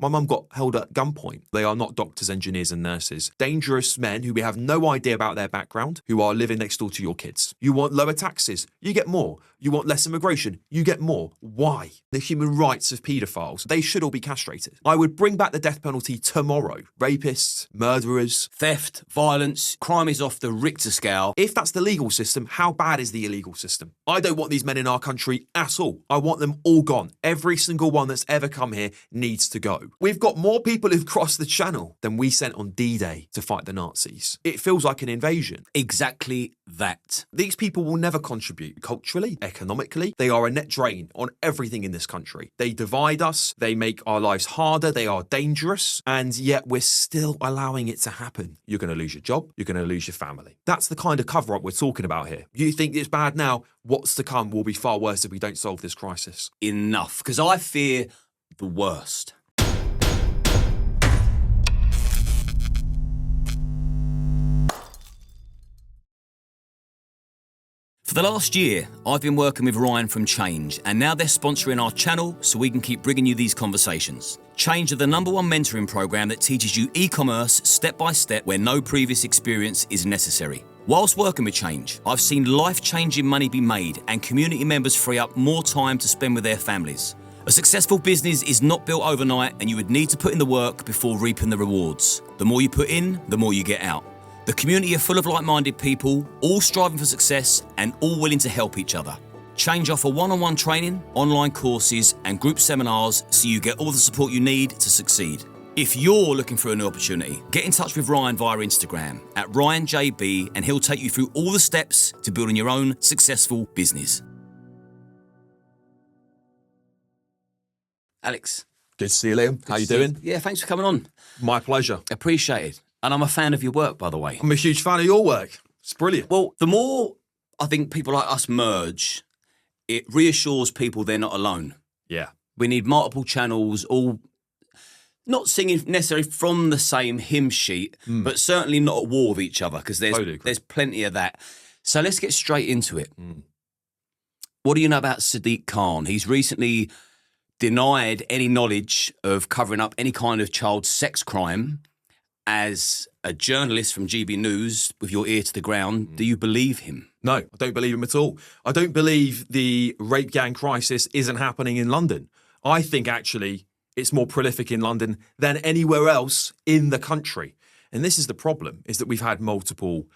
My mum got held at gunpoint. They are not doctors, engineers and nurses. Dangerous men who we have no idea about their background, who are living next door to your kids. You want lower taxes, you get more. You want less immigration, you get more. Why? The human rights of paedophiles, they should all be castrated. I would bring back the death penalty tomorrow. Rapists, murderers. Theft, violence, crime is off the Richter scale. If that's the legal system, how bad is the illegal system? I don't want these men in our country at all. I want them all gone. Every single one that's ever come here needs to go. We've got more people who've crossed the channel than we sent on D-Day to fight the Nazis. It feels like an invasion. Exactly that. These people will never contribute culturally, economically. They are a net drain on everything in this country. They divide us. They make our lives harder. They are dangerous. And yet we're still allowing it to happen. You're going to lose your job. You're going to lose your family. That's the kind of cover-up we're talking about here. You think it's bad now? What's to come will be far worse if we don't solve this crisis. Enough, because I fear the worst. For the last year, I've been working with Ryan from Change, and now they're sponsoring our channel so we can keep bringing you these conversations. Change are the #1 mentoring program that teaches you e-commerce step by step where no previous experience is necessary. Whilst working with Change, I've seen life-changing money be made and community members free up more time to spend with their families. A successful business is not built overnight, and you would need to put in the work before reaping the rewards. The more you put in, the more you get out. The community are full of like-minded people, all striving for success and all willing to help each other. Change offer one-on-one training, online courses and group seminars so you get all the support you need to succeed. If you're looking for a new opportunity, get in touch with Ryan via Instagram at RyanJB and he'll take you through all the steps to building your own successful business. Alex. Good to see you, Liam. How you doing? Yeah, thanks for coming on. My pleasure. Appreciate it. And I'm a fan of your work, by the way. I'm a huge fan of your work. It's brilliant. Well, the more I think people like us merge, it reassures people they're not alone. Yeah. We need multiple channels, all not singing necessarily from the same hymn sheet, but certainly not at war with each other, because there's plenty of that. So let's get straight into it. What do you know about Sadiq Khan? He's recently denied any knowledge of covering up any kind of child sex crime. As a journalist from GB News, with your ear to the ground, do you believe him? No, I don't believe him at all. I don't believe the rape gang crisis isn't happening in London. I think actually it's more prolific in London than anywhere else in the country. And this is the problem, is that we've had multiple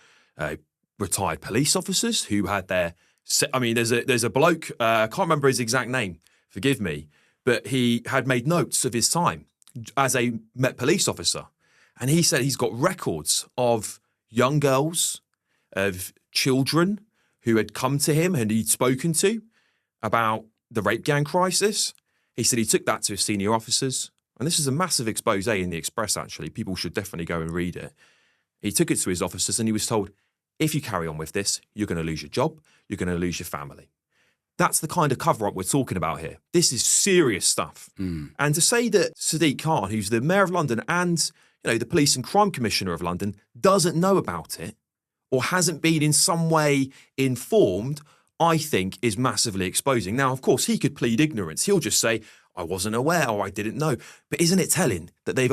retired police officers who had their... I mean, there's a bloke, I can't remember his exact name, forgive me, but he had made notes of his time as a Met police officer. And he said he's got records of young girls, of children who had come to him and he'd spoken to about the rape gang crisis. He said he took that to his senior officers. And this is a massive expose in the Express, actually. People should definitely go and read it. He took it to his officers and he was told, if you carry on with this, you're going to lose your job, you're going to lose your family. That's the kind of cover-up we're talking about here. This is serious stuff. And to say that Sadiq Khan, who's the Mayor of London and the Police and Crime Commissioner of London, doesn't know about it or hasn't been in some way informed, I think is massively exposing. Now, of course, he could plead ignorance. He'll just say, I wasn't aware or I didn't know. But isn't it telling that they've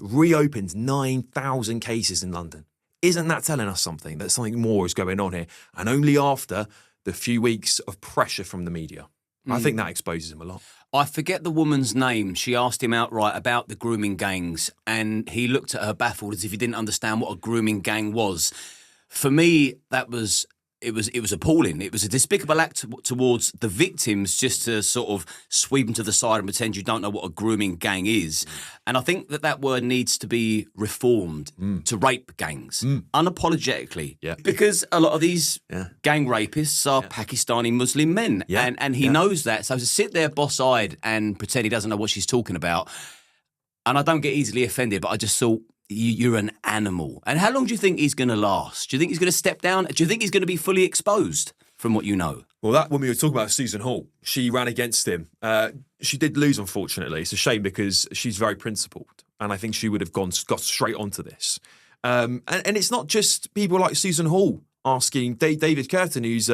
reopened 9,000 cases in London? Isn't that telling us something, that something more is going on here? And only after the few weeks of pressure from the media. I think that exposes him a lot. I forget the woman's name. She asked him outright about the grooming gangs, and he looked at her baffled as if he didn't understand what a grooming gang was. For me, it was appalling. It was a despicable act towards the victims, just to sort of sweep them to the side and pretend you don't know what a grooming gang is. And I think that word needs to be reformed to rape gangs, unapologetically. Yeah. Because a lot of these gang rapists are Pakistani Muslim men. Yeah. And he knows that. So to sit there boss-eyed and pretend he doesn't know what she's talking about, and I don't get easily offended, but I just thought, you're an animal. And how long do you think he's going to last? Do you think he's going to step down? Do you think he's going to be fully exposed from what you know? Well, that when we were talking about Susan Hall, she ran against him. She did lose, unfortunately. It's a shame because she's very principled. And I think she would have got straight onto this. And it's not just people like Susan Hall asking David Curtin, who's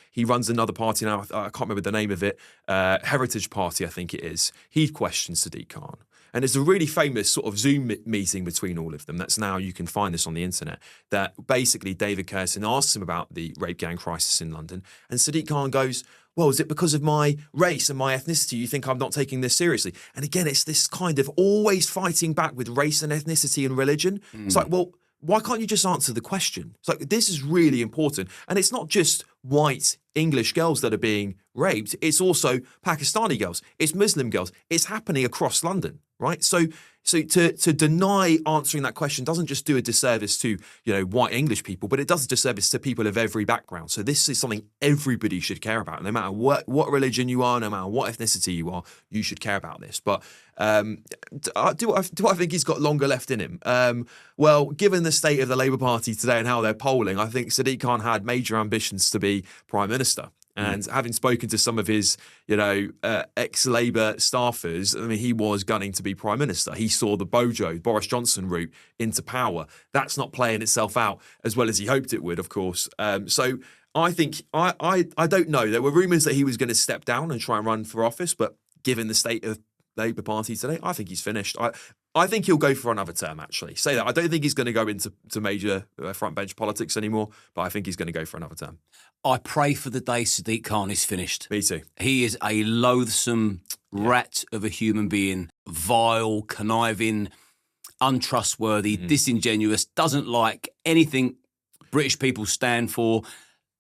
he runs another party now. I can't remember the name of it. Heritage Party, I think it is. He questioned Sadiq Khan. And there's a really famous sort of Zoom meeting between all of them. That's now, you can find this on the internet, that basically David Kirsten asks him about the rape gang crisis in London. And Sadiq Khan goes, well, is it because of my race and my ethnicity you think I'm not taking this seriously? And again, it's this kind of always fighting back with race and ethnicity and religion. It's like, well, why can't you just answer the question? It's like, this is really important. And it's not just white English girls that are being raped. It's also Pakistani girls. It's Muslim girls. It's happening across London, right? So to deny answering that question doesn't just do a disservice to, white English people, but it does a disservice to people of every background. So this is something everybody should care about. No matter what religion you are, no matter what ethnicity you are, you should care about this. But do I think he's got longer left in him? Well, given the state of the Labour Party today and how they're polling, I think Sadiq Khan had major ambitions to be Prime Minister. And having spoken to some of his, ex-Labour staffers, I mean, he was gunning to be Prime Minister. He saw the Boris Johnson route into power. That's not playing itself out as well as he hoped it would, of course. So I think, I don't know. There were rumours that he was going to step down and try and run for office, but given the state of Labour Party today, I think he's finished. I think he'll go for another term, actually. Say that. I don't think he's going to go into major front bench politics anymore, but I think he's going to go for another term. I pray for the day Sadiq Khan is finished. Me too. He is a loathsome rat of a human being, vile, conniving, untrustworthy, disingenuous, doesn't like anything British people stand for,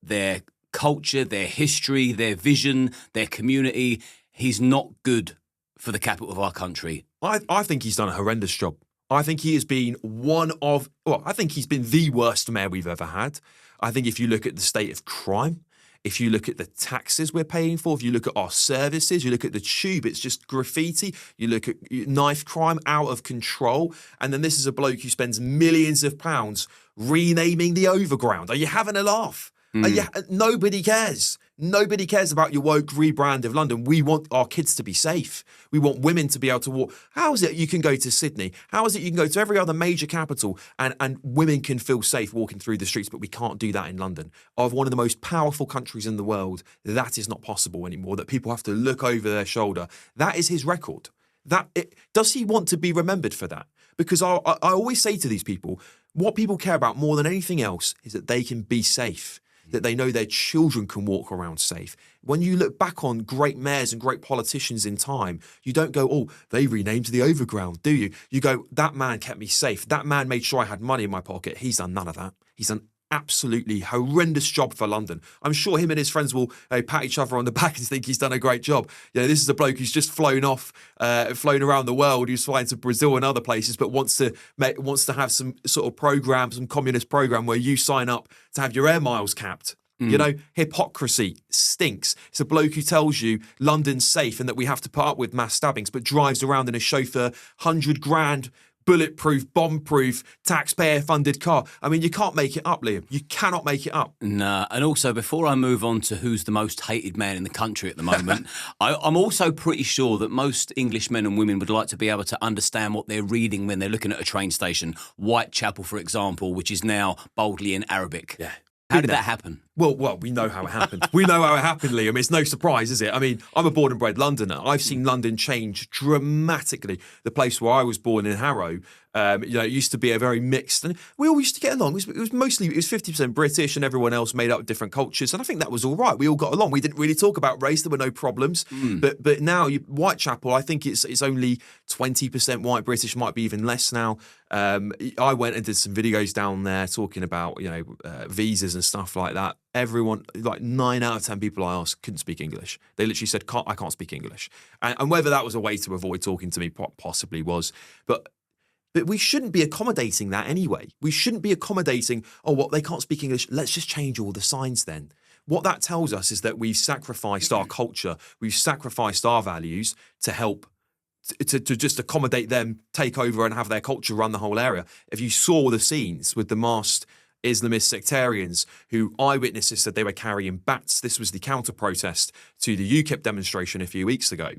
their culture, their history, their vision, their community. He's not good for the capital of our country. I think he's done a horrendous job. I think he has been I think he's been the worst mayor we've ever had. I think if you look at the state of crime, if you look at the taxes we're paying for, if you look at our services, you look at the tube, it's just graffiti. You look at knife crime, out of control. And then this is a bloke who spends millions of pounds renaming the Overground. Are you having a laugh? Nobody cares. Nobody cares about your woke rebrand of London. We want our kids to be safe. We want women to be able to walk. How is it you can go to Sydney? How is it you can go to every other major capital and women can feel safe walking through the streets, but we can't do that in London? Of one of the most powerful countries in the world, that is not possible anymore, that people have to look over their shoulder. That is his record. Does he want to be remembered for that? Because I always say to these people, what people care about more than anything else is that they can be safe, that they know their children can walk around safe. When you look back on great mayors and great politicians in time, you don't go, oh, they renamed the Overground, do you? You go, that man kept me safe. That man made sure I had money in my pocket. He's done none of that. He's done absolutely horrendous job for London. I'm sure him and his friends will pat each other on the back and think he's done a great job. This is a bloke who's just flown around the world, who's flying to Brazil and other places, but wants to have some sort of program, some communist program where you sign up to have your air miles capped. Hypocrisy stinks. It's a bloke who tells you London's safe and that we have to put up with mass stabbings, but drives around in a chauffeur, 100 grand, bulletproof, bomb-proof, taxpayer-funded car. I mean, you can't make it up, Liam. You cannot make it up. Nah, and also, before I move on to who's the most hated man in the country at the moment, I'm also pretty sure that most English men and women would like to be able to understand what they're reading when they're looking at a train station. Whitechapel, for example, which is now boldly in Arabic. Yeah. How did that happen? Well, we know how it happened. We know how it happened, Liam. It's no surprise, is it? I mean, I'm a born and bred Londoner. I've seen London change dramatically. The place where I was born in Harrow, it used to be a very mixed, and we all used to get along. It was 50% British, and everyone else made up of different cultures, and I think that was all right. We all got along. We didn't really talk about race. There were no problems. But now, Whitechapel, I think it's only 20% white British, might be even less now. I went and did some videos down there talking about visas and stuff like that. Everyone, like 9 out of 10 people I asked couldn't speak English. They literally said, I can't speak English. And whether that was a way to avoid talking to me, possibly was. But we shouldn't be accommodating that anyway. We shouldn't be accommodating, they can't speak English. Let's just change all the signs then. What that tells us is that we've sacrificed our culture. We've sacrificed our values to help to just accommodate them, take over and have their culture run the whole area. If you saw the scenes with the masked Islamist sectarians who eyewitnesses said they were carrying bats. This was the counter-protest to the UKIP demonstration a few weeks ago.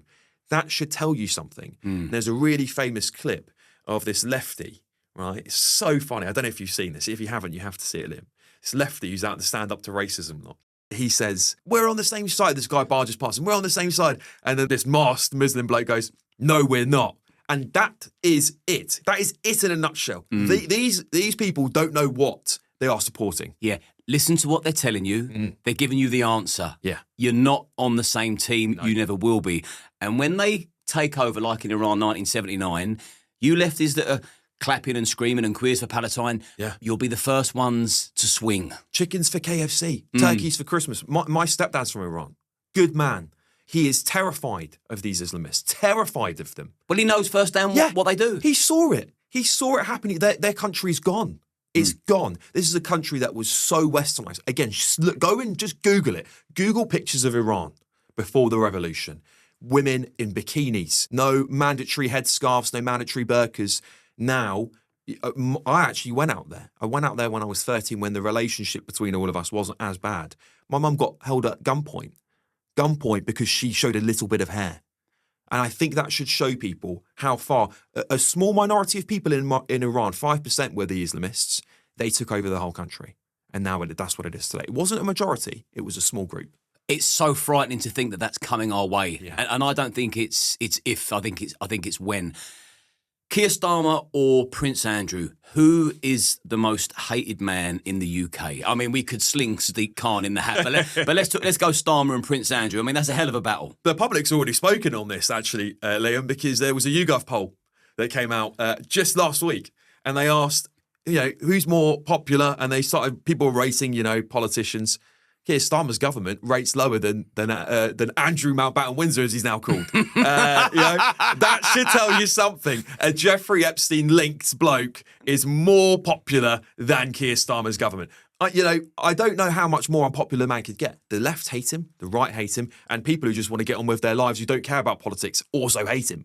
That should tell you something. There's a really famous clip of this lefty, right? It's so funny. I don't know if you've seen this. If you haven't, you have to see it, Liam. This lefty who's out to stand up to racism lot. He says, we're on the same side. This guy barges past him. We're on the same side. And then this masked Muslim bloke goes, no, we're not. And that is it. That is it in a nutshell. These people don't know what they are supporting. Yeah. Listen to what they're telling you. They're giving you the answer. Yeah. You're not on the same team. No. You never will be. And when they take over, like in Iran 1979, you lefties that are clapping and screaming and queers for Palestine, you'll be the first ones to swing. Chickens for KFC, turkeys for Christmas. My stepdad's from Iran. Good man. He is terrified of these Islamists, terrified of them. Well, he knows firsthand what they do. He saw it. He saw it happening. Their country's gone. It's gone. This is a country that was so westernized. Again, go and just Google it. Google pictures of Iran before the revolution. Women in bikinis, no mandatory headscarves, no mandatory burqas. Now, I actually went out there. I went out there when I was 13 when the relationship between all of us wasn't as bad. My mum got held at gunpoint because she showed a little bit of hair. And I think that should show people how far a small minority of people in Iran, 5% were the Islamists, they took over the whole country. And now that's what it is today. It wasn't a majority. It was a small group. It's so frightening to think that that's coming our way. Yeah. And I don't think it's if, I think it's when. Keir Starmer or Prince Andrew, who is the most hated man in the UK? I mean, we could sling Sadiq Khan in the hat, but let's go Starmer and Prince Andrew. I mean, that's a hell of a battle. The public's already spoken on this, actually, Liam, because there was a YouGov poll that came out just last week, and they asked, who's more popular, and people were rating, politicians. Keir Starmer's government rates lower than Andrew Mountbatten Windsor, as he's now called. That should tell you something. A Jeffrey Epstein-linked bloke is more popular than Keir Starmer's government. I don't know how much more unpopular a man could get. The left hate him, the right hate him, and people who just want to get on with their lives, who don't care about politics, also hate him.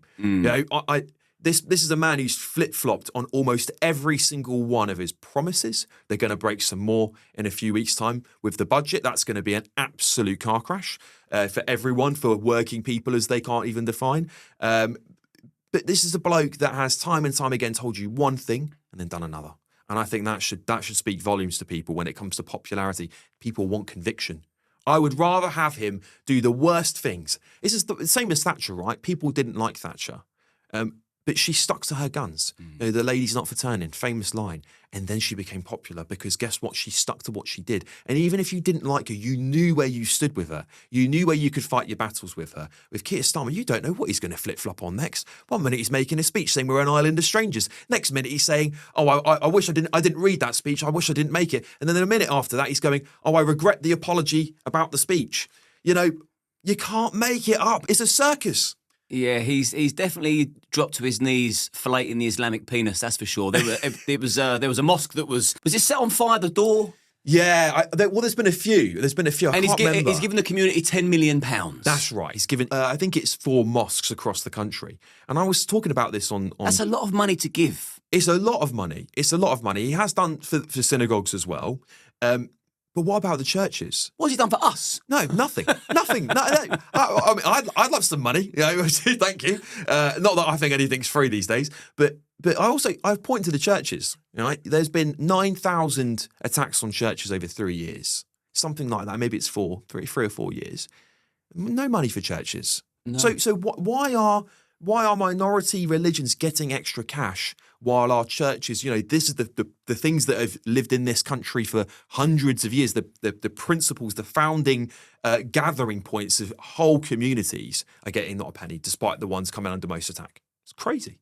This is a man who's flip-flopped on almost every single one of his promises. They're going to break some more in a few weeks' time. With the budget, that's going to be an absolute car crash for everyone, for working people as they can't even define. But this is a bloke that has time and time again told you one thing and then done another. And I think that should speak volumes to people when it comes to popularity. People want conviction. I would rather have him do the worst things. This is the same as Thatcher, right? People didn't like Thatcher. But she stuck to her guns. The lady's not for turning, famous line. And then she became popular because guess what? She stuck to what she did. And even if you didn't like her, you knew where you stood with her. You knew where you could fight your battles with her. With Keir Starmer, you don't know what he's going to flip-flop on next. One minute he's making a speech saying we're an island of strangers. Next minute he's saying, I wish I didn't read that speech. I wish I didn't make it. And then a minute after that he's going, I regret the apology about the speech. You can't make it up. It's a circus. Yeah, he's definitely dropped to his knees, filleting the Islamic penis. That's for sure. There was a mosque that was it set on fire? The door. Yeah, there's been a few. And he's given the community £10 million. That's right. He's given. I think it's 4 mosques across the country. And I was talking about this on. That's a lot of money to give. It's a lot of money. He has done for synagogues as well. But what about the churches? What's he done for us? No, nothing. Nothing. No. I mean, I'd love some money. Thank you. Not that I think anything's free these days, but I've pointed to the churches. There's been 9,000 attacks on churches over 3 years, something like that. Maybe it's 3 or 4 years. No money for churches. No. So why are minority religions getting extra cash? While our churches, this is the things that have lived in this country for hundreds of years, the principles, the founding gathering points of whole communities are getting not a penny, despite the ones coming under most attack. It's crazy.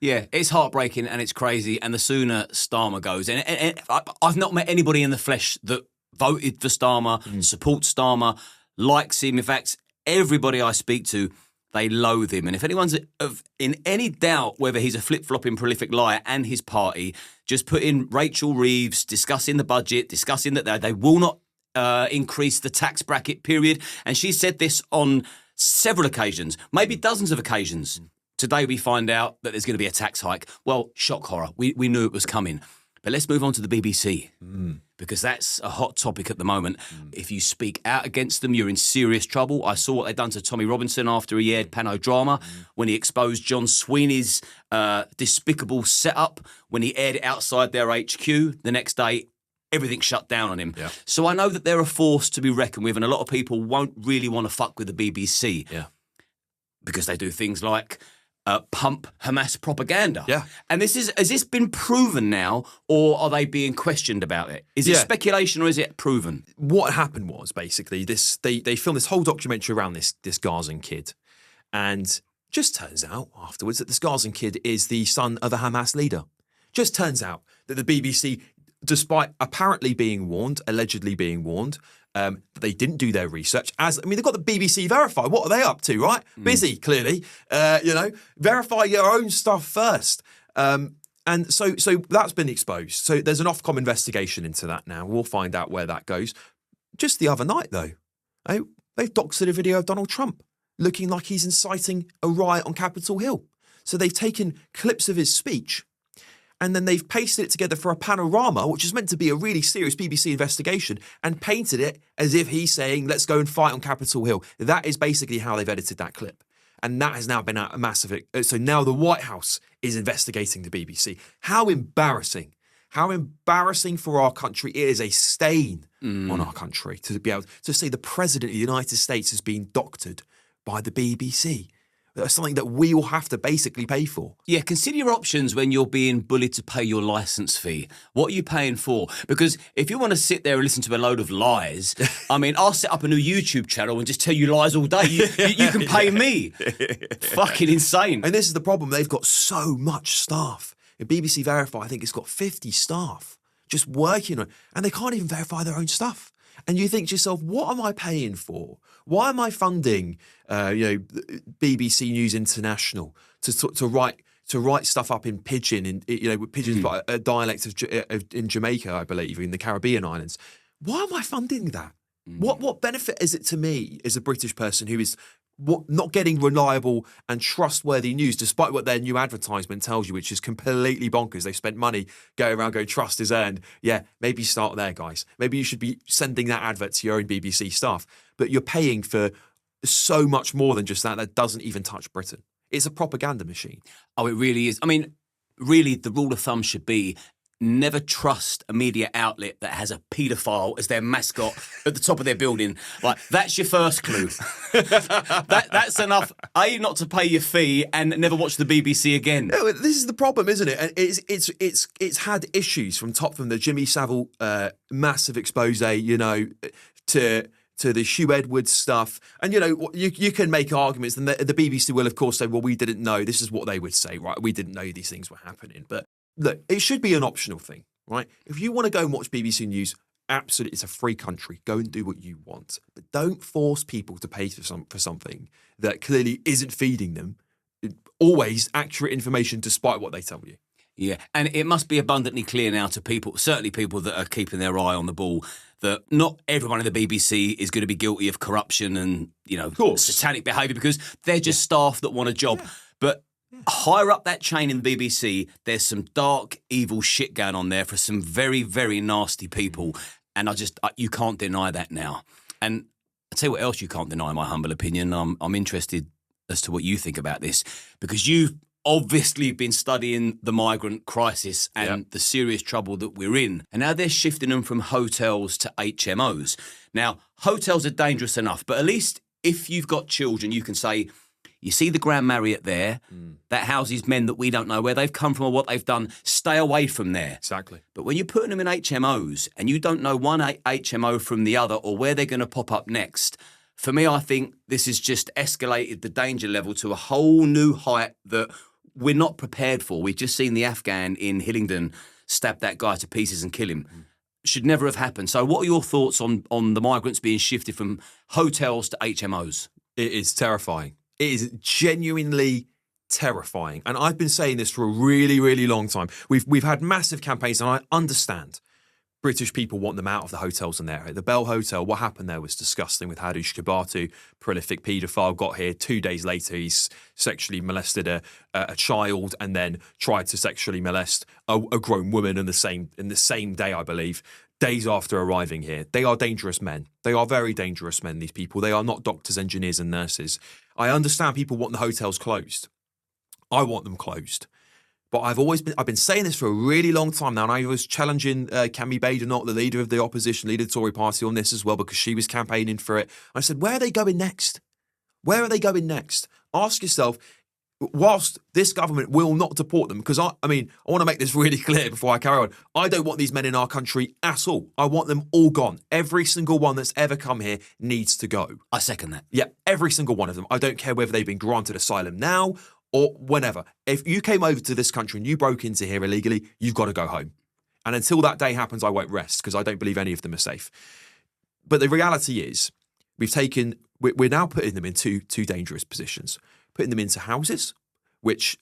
Yeah, it's heartbreaking and it's crazy. And the sooner Starmer goes, and I've not met anybody in the flesh that voted for Starmer, supports Starmer, likes him. In fact, everybody I speak to, they loathe him. And if anyone's in any doubt whether he's a flip-flopping prolific liar and his party, just put in Rachel Reeves discussing the budget, discussing that they will not increase the tax bracket, period. And she said this on several occasions, maybe dozens of occasions. Today we find out that there's going to be a tax hike. Well, shock horror. We knew it was coming. But let's move on to the BBC, because that's a hot topic at the moment. If you speak out against them, you're in serious trouble. I saw what they'd done to Tommy Robinson after he aired Panodrama, when he exposed John Sweeney's despicable setup, when he aired it outside their HQ. The next day, everything shut down on him. Yeah. So I know that they're a force to be reckoned with, and a lot of people won't really want to fuck with the BBC. Yeah. Because they do things like pump Hamas propaganda. Yeah. And has this been proven now, or are they being questioned about it? Is it speculation or is it proven? What happened was basically they filmed this whole documentary around this Gazan kid, and just turns out afterwards that this Gazan kid is the son of a Hamas leader. Just turns out that the BBC, despite apparently being warned, allegedly being warned, that they didn't do their research. They've got the BBC Verify. What are they up to, right? Busy, clearly. Verify your own stuff first. And so that's been exposed. So there's an Ofcom investigation into that now. We'll find out where that goes. Just the other night, though, they've doxed a video of Donald Trump looking like he's inciting a riot on Capitol Hill. So they've taken clips of his speech and then they've pasted it together for a panorama, which is meant to be a really serious BBC investigation, and painted it as if he's saying, let's go and fight on Capitol Hill. That is basically how they've edited that clip. And that has now been a massive... So now the White House is investigating the BBC. How embarrassing. How embarrassing for our country. It is a stain on our country to be able to say the President of the United States has been doctored by the BBC. That's something that we will have to basically pay for. Yeah, consider your options when you're being bullied to pay your licence fee. What are you paying for? Because if you want to sit there and listen to a load of lies, I'll set up a new YouTube channel and just tell you lies all day. You can pay me. Fucking insane. And this is the problem. They've got so much staff. In BBC Verify, I think it's got 50 staff just working on it, and they can't even verify their own stuff. And you think to yourself, what am I paying for? Why am I funding, BBC News International to write stuff up in Pidgin, Pidgin's a dialect in Jamaica, I believe, in the Caribbean islands? Why am I funding that? What benefit is it to me as a British person who is not getting reliable and trustworthy news, despite what their new advertisement tells you, which is completely bonkers? They've spent money going around going, trust is earned. Yeah, maybe start there, guys. Maybe you should be sending that advert to your own BBC staff. But you're paying for so much more than just that doesn't even touch Britain. It's a propaganda machine. Oh, it really is. Really, the rule of thumb should be never trust a media outlet that has a paedophile as their mascot at the top of their building. Like, that's your first clue. That's enough, A, not to pay your fee and never watch the BBC again. No, this is the problem, isn't it? And it's had issues from the Jimmy Savile massive expose, to the Hugh Edwards stuff. And, you can make arguments, and the BBC will, of course, say, well, we didn't know. This is what they would say, right? We didn't know these things were happening. But look, it should be an optional thing, right? If you want to go and watch BBC News, absolutely, it's a free country. Go and do what you want. But don't force people to pay for something that clearly isn't feeding them always accurate information despite what they tell you. Yeah, and it must be abundantly clear now to people, certainly people that are keeping their eye on the ball, that not everyone in the BBC is going to be guilty of corruption and, satanic behaviour, because they're just staff that want a job. Yeah. But higher up that chain in the BBC, there's some dark, evil shit going on there for some very, very nasty people. And you can't deny that now. And I'll tell you what else you can't deny, in my humble opinion. I'm interested as to what you think about this, because you've obviously been studying the migrant crisis and the serious trouble that we're in. And now they're shifting them from hotels to HMOs. Now, hotels are dangerous enough, but at least if you've got children, you can say, you see the Grand Marriott there, that houses men that we don't know where they've come from or what they've done. Stay away from there. Exactly. But when you're putting them in HMOs and you don't know one HMO from the other or where they're going to pop up next, for me, I think this has just escalated the danger level to a whole new height that we're not prepared for. We've just seen the Afghan in Hillingdon stab that guy to pieces and kill him. Should never have happened. So what are your thoughts on the migrants being shifted from hotels to HMOs? It is terrifying. It is genuinely terrifying. And I've been saying this for a really, really long time. We've had massive campaigns, and I understand British people want them out of the hotels in there. The Bell Hotel, what happened there was disgusting with Hadush Kabatu, prolific paedophile, got here 2 days later. He's sexually molested a child and then tried to sexually molest a grown woman in the same day, I believe, days after arriving here. They are dangerous men. They are very dangerous men, these people. They are not doctors, engineers and nurses. I understand people want the hotels closed. I want them closed. But I've been saying this for a really long time now, and I was challenging Cami Badenoch, the leader of the opposition, leader of the Tory party, on this as well, because she was campaigning for it. I said, where are they going next? Where are they going next? Ask yourself, whilst this government will not deport them, because I want to make this really clear before I carry on. I don't want these men in our country at all. I want them all gone. Every single one that's ever come here needs to go. I second that. Yeah, every single one of them. I don't care whether they've been granted asylum now or whenever. If you came over to this country and you broke into here illegally, you've got to go home. And until that day happens, I won't rest, because I don't believe any of them are safe. But the reality is, we're now putting them in two dangerous positions. Putting them into houses, which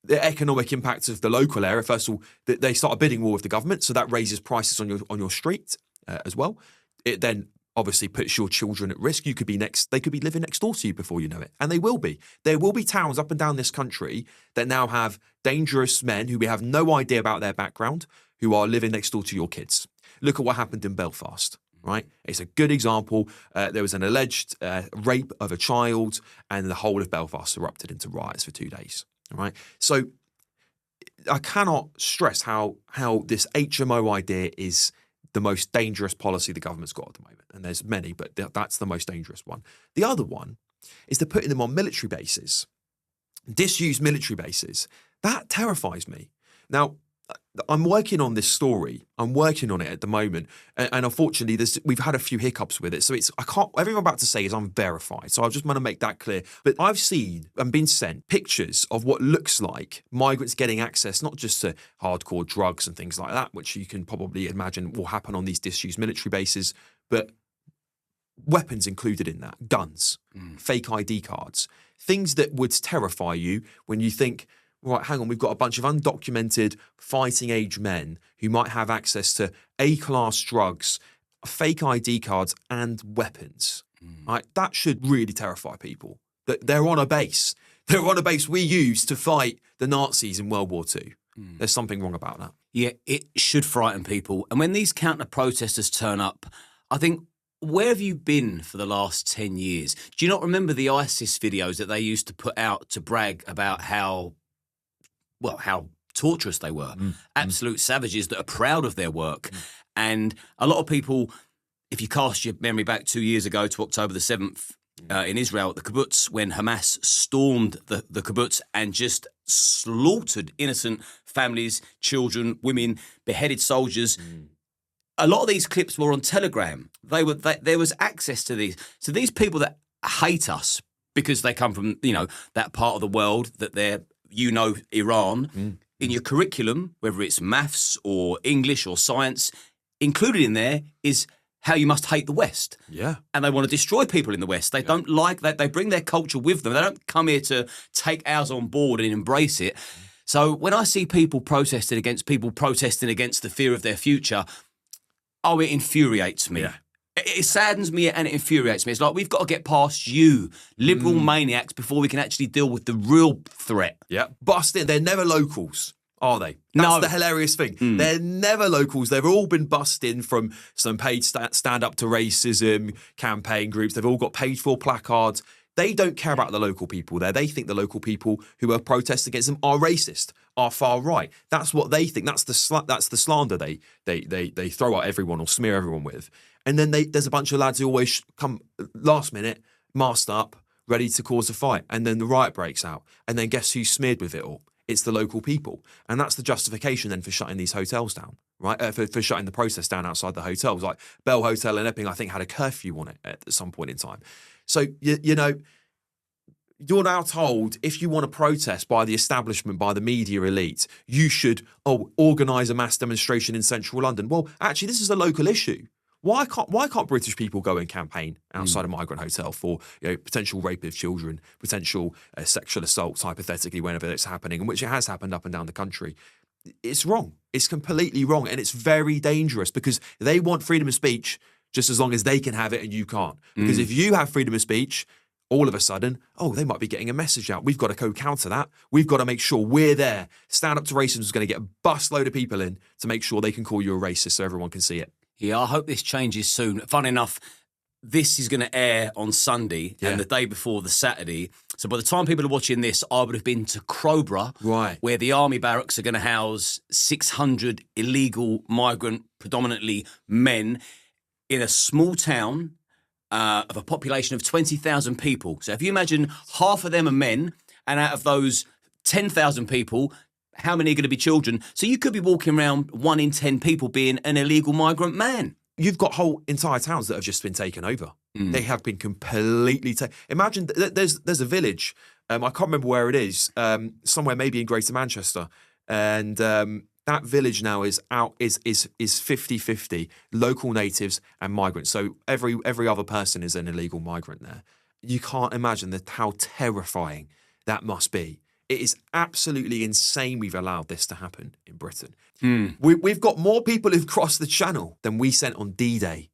the economic impacts of the local area, first of all, they start a bidding war with the government, so that raises prices on your street as well. It then obviously puts your children at risk. They could be living next door to you before you know it. And they will be. There will be towns up and down this country that now have dangerous men who we have no idea about their background, who are living next door to your kids. Look at what happened in Belfast. Right, it's a good example. There was an alleged rape of a child, and the whole of Belfast erupted into riots for 2 days. All right, so I cannot stress how this HMO idea is the most dangerous policy the government's got at the moment, and there's many, but that's the most dangerous one. The other one is they're putting them on military bases, disused military bases. That terrifies me. Now, I'm working on this story. I'm working on it at the moment, and unfortunately, we've had a few hiccups with it. So everything I'm about to say is unverified. So I just want to make that clear. But I've seen and been sent pictures of what looks like migrants getting access, not just to hardcore drugs and things like that, which you can probably imagine will happen on these disused military bases, but weapons included in that, guns, fake ID cards, things that would terrify you when you think, right, hang on, we've got a bunch of undocumented fighting age men who might have access to A-class drugs, fake ID cards, and weapons. Right? That should really terrify people. That they're on a base. They're on a base we used to fight the Nazis in World War II. There's something wrong about that. Yeah, it should frighten people. And when these counter-protesters turn up, I think, where have you been for the last 10 years? Do you not remember the ISIS videos that they used to put out to brag about how torturous they were? Absolute savages that are proud of their work. And a lot of people, if you cast your memory back 2 years ago to October the 7th in Israel at the kibbutz, when Hamas stormed the kibbutz and just slaughtered innocent families, children, women, beheaded soldiers. A lot of these clips were on Telegram. There was access to these. So these people that hate us because they come from, that part of the world that they're, Iran, in your curriculum, whether it's maths or English or science, included in there is how you must hate the West. Yeah. And they want to destroy people in the West. They don't like that. They bring their culture with them. They don't come here to take ours on board and embrace it. So when I see people protesting against the fear of their future, it infuriates me. Yeah. It saddens me and it infuriates me. It's like, we've got to get past you, liberal maniacs, before we can actually deal with the real threat. Yeah. Busted. They're never locals, are they? That's the hilarious thing. They're never locals. They've all been bussed in from some paid stand up to racism campaign groups. They've all got paid for placards. They don't care about the local people there. They think the local people who are protesting against them are racist, are far right. That's what they think. That's the slander they throw at everyone or smear everyone with. And then there's a bunch of lads who always come last minute, masked up, ready to cause a fight. And then the riot breaks out. And then guess who's smeared with it all? It's the local people. And that's the justification then for shutting these hotels down, right? For shutting the protest down outside the hotels. Like Bell Hotel in Epping, I think, had a curfew on it at some point in time. So, you're now told if you want to protest by the establishment, by the media elite, you should organise a mass demonstration in central London. Well, actually, this is a local issue. Why can't British people go and campaign outside a migrant hotel for potential rape of children, potential sexual assaults, hypothetically, whenever it's happening, and which it has happened up and down the country? It's wrong. It's completely wrong, and it's very dangerous because they want freedom of speech just as long as they can have it and you can't. Because if you have freedom of speech, all of a sudden, they might be getting a message out. We've got to counter that. We've got to make sure we're there. Stand Up to Racism is going to get a bus load of people in to make sure they can call you a racist so everyone can see it. Yeah, I hope this changes soon. Fun enough, this is going to air on Sunday and the day before the Saturday. So by the time people are watching this, I would have been to Crowborough, right, where the army barracks are going to house 600 illegal migrant, predominantly men, in a small town of a population of 20,000 people. So if you imagine half of them are men And out of those 10,000 people, how many are going to be children? So you could be walking around 1 in 10 people being an illegal migrant man. You've got whole entire towns that have just been taken over. They have been completely taken. Imagine there's a village. I can't remember where it is. Somewhere maybe in Greater Manchester, and that village now is 50-50 local natives and migrants. So every other person is an illegal migrant there. You can't imagine how terrifying that must be. It is absolutely insane we've allowed this to happen in Britain. We've got more people who've crossed the Channel than we sent on D-Day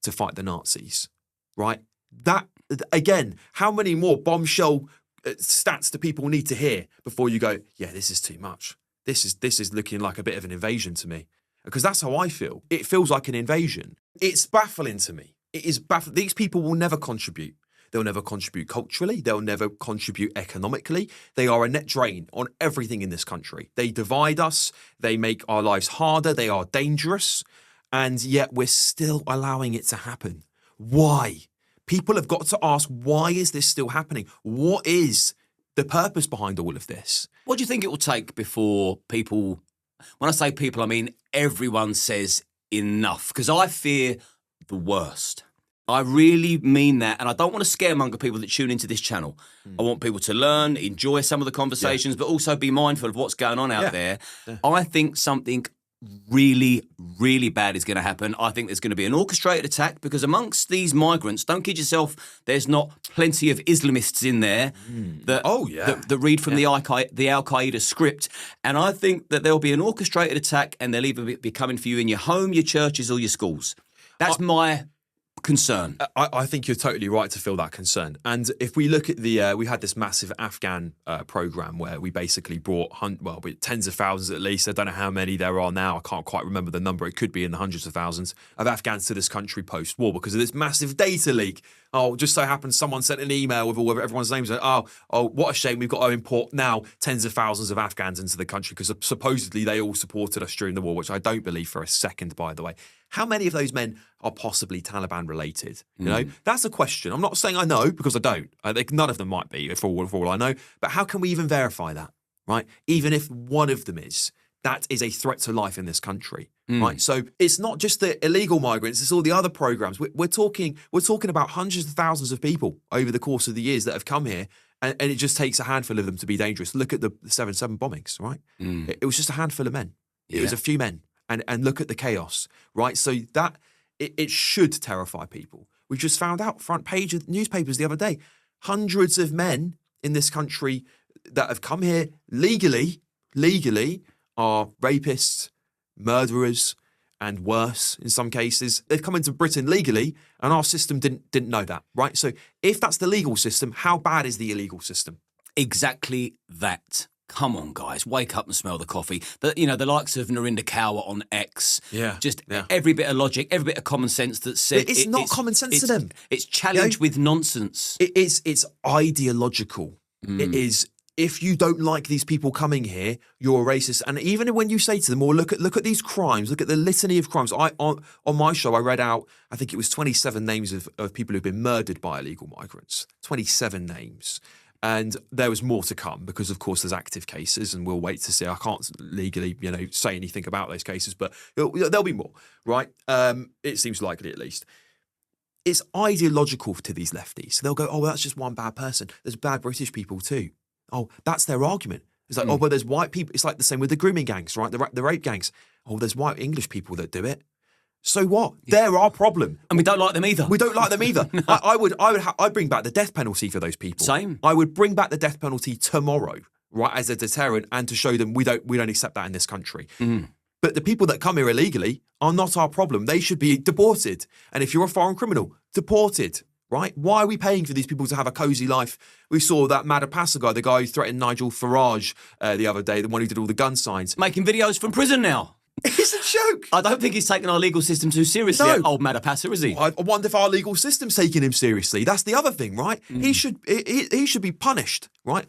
to fight the Nazis, right? That, again, how many more bombshell stats do people need to hear before you go, yeah, this is too much. This is looking like a bit of an invasion to me. Because that's how I feel. It feels like an invasion. It's baffling to me. It is baffling. These people will never contribute. They'll never contribute culturally. They'll never contribute economically. They are a net drain on everything in this country. They divide us. They make our lives harder. They are dangerous. And yet we're still allowing it to happen. Why? People have got to ask, why is this still happening? What is the purpose behind all of this? What do you think it will take before people, when I say people, I mean everyone says enough? Because I fear the worst. I really mean that, and I don't want to scaremonger people that tune into this channel. I want people to learn, enjoy some of the conversations, but also be mindful of what's going on out there. I think something really, really bad is going to happen. I think there's going to be an orchestrated attack because amongst these migrants, don't kid yourself, there's not plenty of Islamists in there that read from the Al-Qaeda script. And I think that there'll be an orchestrated attack and they'll either be coming for you in your home, your churches, or your schools. That's my concern. I think you're totally right to feel that concern. And if we look at we had this massive Afghan program where we basically brought tens of thousands at least. I don't know how many there are now. I can't quite remember the number. It could be in the hundreds of thousands of Afghans to this country post-war because of this massive data leak. Oh, just so happens someone sent an email with all of everyone's names. Oh, what a shame. We've got to import now tens of thousands of Afghans into the country because supposedly they all supported us during the war, which I don't believe for a second, by the way. How many of those men are possibly Taliban related? You know, that's a question. I'm not saying I know because I don't. I think none of them might be, for all I know. But how can we even verify that, right? Even if one of them is, that is a threat to life in this country, right? So it's not just the illegal migrants; it's all the other programs. We're talking about hundreds of thousands of people over the course of the years that have come here, and it just takes a handful of them to be dangerous. Look at the 7/7 bombings, right? It was just a handful of men. It was a few men. And look at the chaos, right? So that it should terrify people. We just found out, front page of newspapers the other day, hundreds of men in this country that have come here legally are rapists, murderers, and worse in some cases. They've come into Britain legally, and our system didn't know that, right? So if that's the legal system, how bad is the illegal system? Exactly that. Come on, guys, wake up and smell the coffee. The likes of Narinder Kaur on X. Every bit of logic, every bit of common sense that said... It's not common sense to them. It's challenged with nonsense. It's ideological. It is, if you don't like these people coming here, you're a racist. And even when you say to them, well, look at these crimes, look at the litany of crimes. On my show, I read out, I think it was 27 names of people who've been murdered by illegal migrants. 27 names. And there was more to come because, of course, there's active cases, and we'll wait to see. I can't legally, say anything about those cases, but there'll be more, right? It seems likely, at least. It's ideological to these lefties. They'll go, oh, well, that's just one bad person. There's bad British people too. Oh, that's their argument. It's like, oh, but there's white people. It's like the same with the grooming gangs, right? The rape gangs. Oh, there's white English people that do it. So what? They're our problem. And we don't like them either. We don't like them either. No. I'd bring back the death penalty for those people. Same. I would bring back the death penalty tomorrow, right, as a deterrent, and to show them we don't accept that in this country. But the people that come here illegally are not our problem. They should be deported. And if you're a foreign criminal, deported, right? Why are we paying for these people to have a cosy life? We saw that Madapasa guy, the guy who threatened Nigel Farage the other day, the one who did all the gun signs. Making videos from prison now. It's a joke. I don't think he's taking our legal system too seriously. No. Old Madapasa, is he? I wonder if our legal system's taking him seriously. That's the other thing, right? He should be punished, right?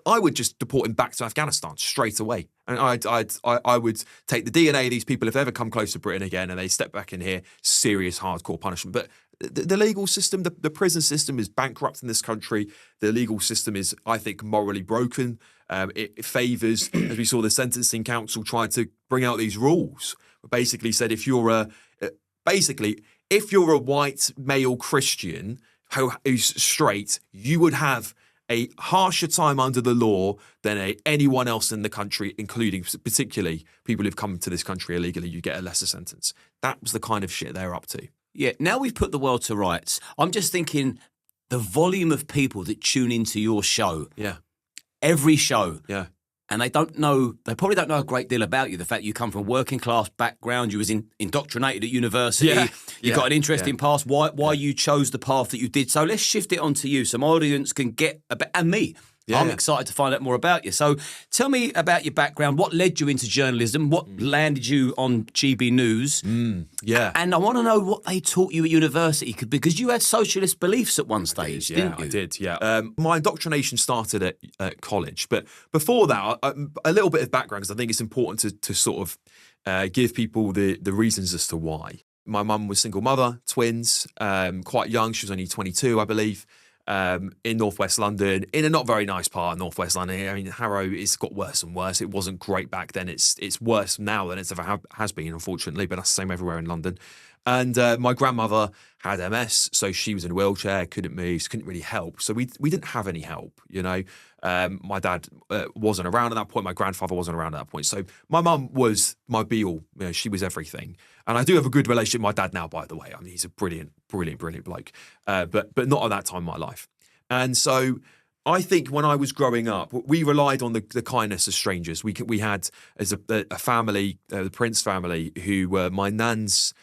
I would just deport him back to Afghanistan straight away. And I would take the DNA of these people if they ever come close to Britain again and they step back in here, serious hardcore punishment. But the legal system, the prison system is bankrupt in this country. The legal system is, I think, morally broken. It favours, as we saw, the Sentencing Council tried to bring out these rules. Basically said if you're a white male Christian who's straight, you would have a harsher time under the law than anyone else in the country, including particularly people who've come to this country illegally. You get a lesser sentence. That was the kind of shit they're up to. Yeah, now we've put the world to rights. I'm just thinking the volume of people that tune into your show. Yeah. Every show. Yeah. And they probably don't know a great deal about you. The fact you come from a working class background, you was indoctrinated at university, you got an interesting past, why you chose the path that you did. So let's shift it onto you. Some audience can get a bit, and me. I'm excited to find out more about you. So tell me about your background. What led you into journalism? What landed you on GB News? And I want to know what they taught you at university, because you had socialist beliefs at one stage, didn't you? I did, yeah. My indoctrination started at college. But before that, a little bit of background, because I think it's important to sort of give people the reasons as to why. My mum was single mother, twins, quite young. She was only 22, I believe. In northwest London, in a not very nice part of northwest London. I mean, Harrow, it's got worse and worse. It wasn't great back then. It's worse now than it's ever has been, unfortunately, but that's the same everywhere in London. And my grandmother had MS, so she was in a wheelchair, couldn't move, couldn't really help. So we didn't have any help, you know. My dad wasn't around at that point. My grandfather wasn't around at that point. So my mum was my be-all. You know, she was everything. And I do have a good relationship with my dad now, by the way. I mean, he's a brilliant bloke. But not at that time in my life. And so I think when I was growing up, we relied on the kindness of strangers. We had as a family, the Prince family, who were my nan's.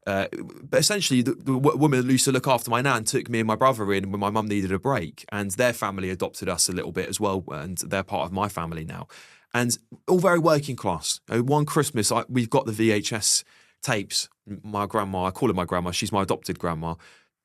But essentially, the woman who used to look after my nan took me and my brother in when my mum needed a break, and their family adopted us a little bit as well, and they're part of my family now. And all very working class. One Christmas, we've got the VHS tapes. My grandma, I call her my grandma, she's my adopted grandma.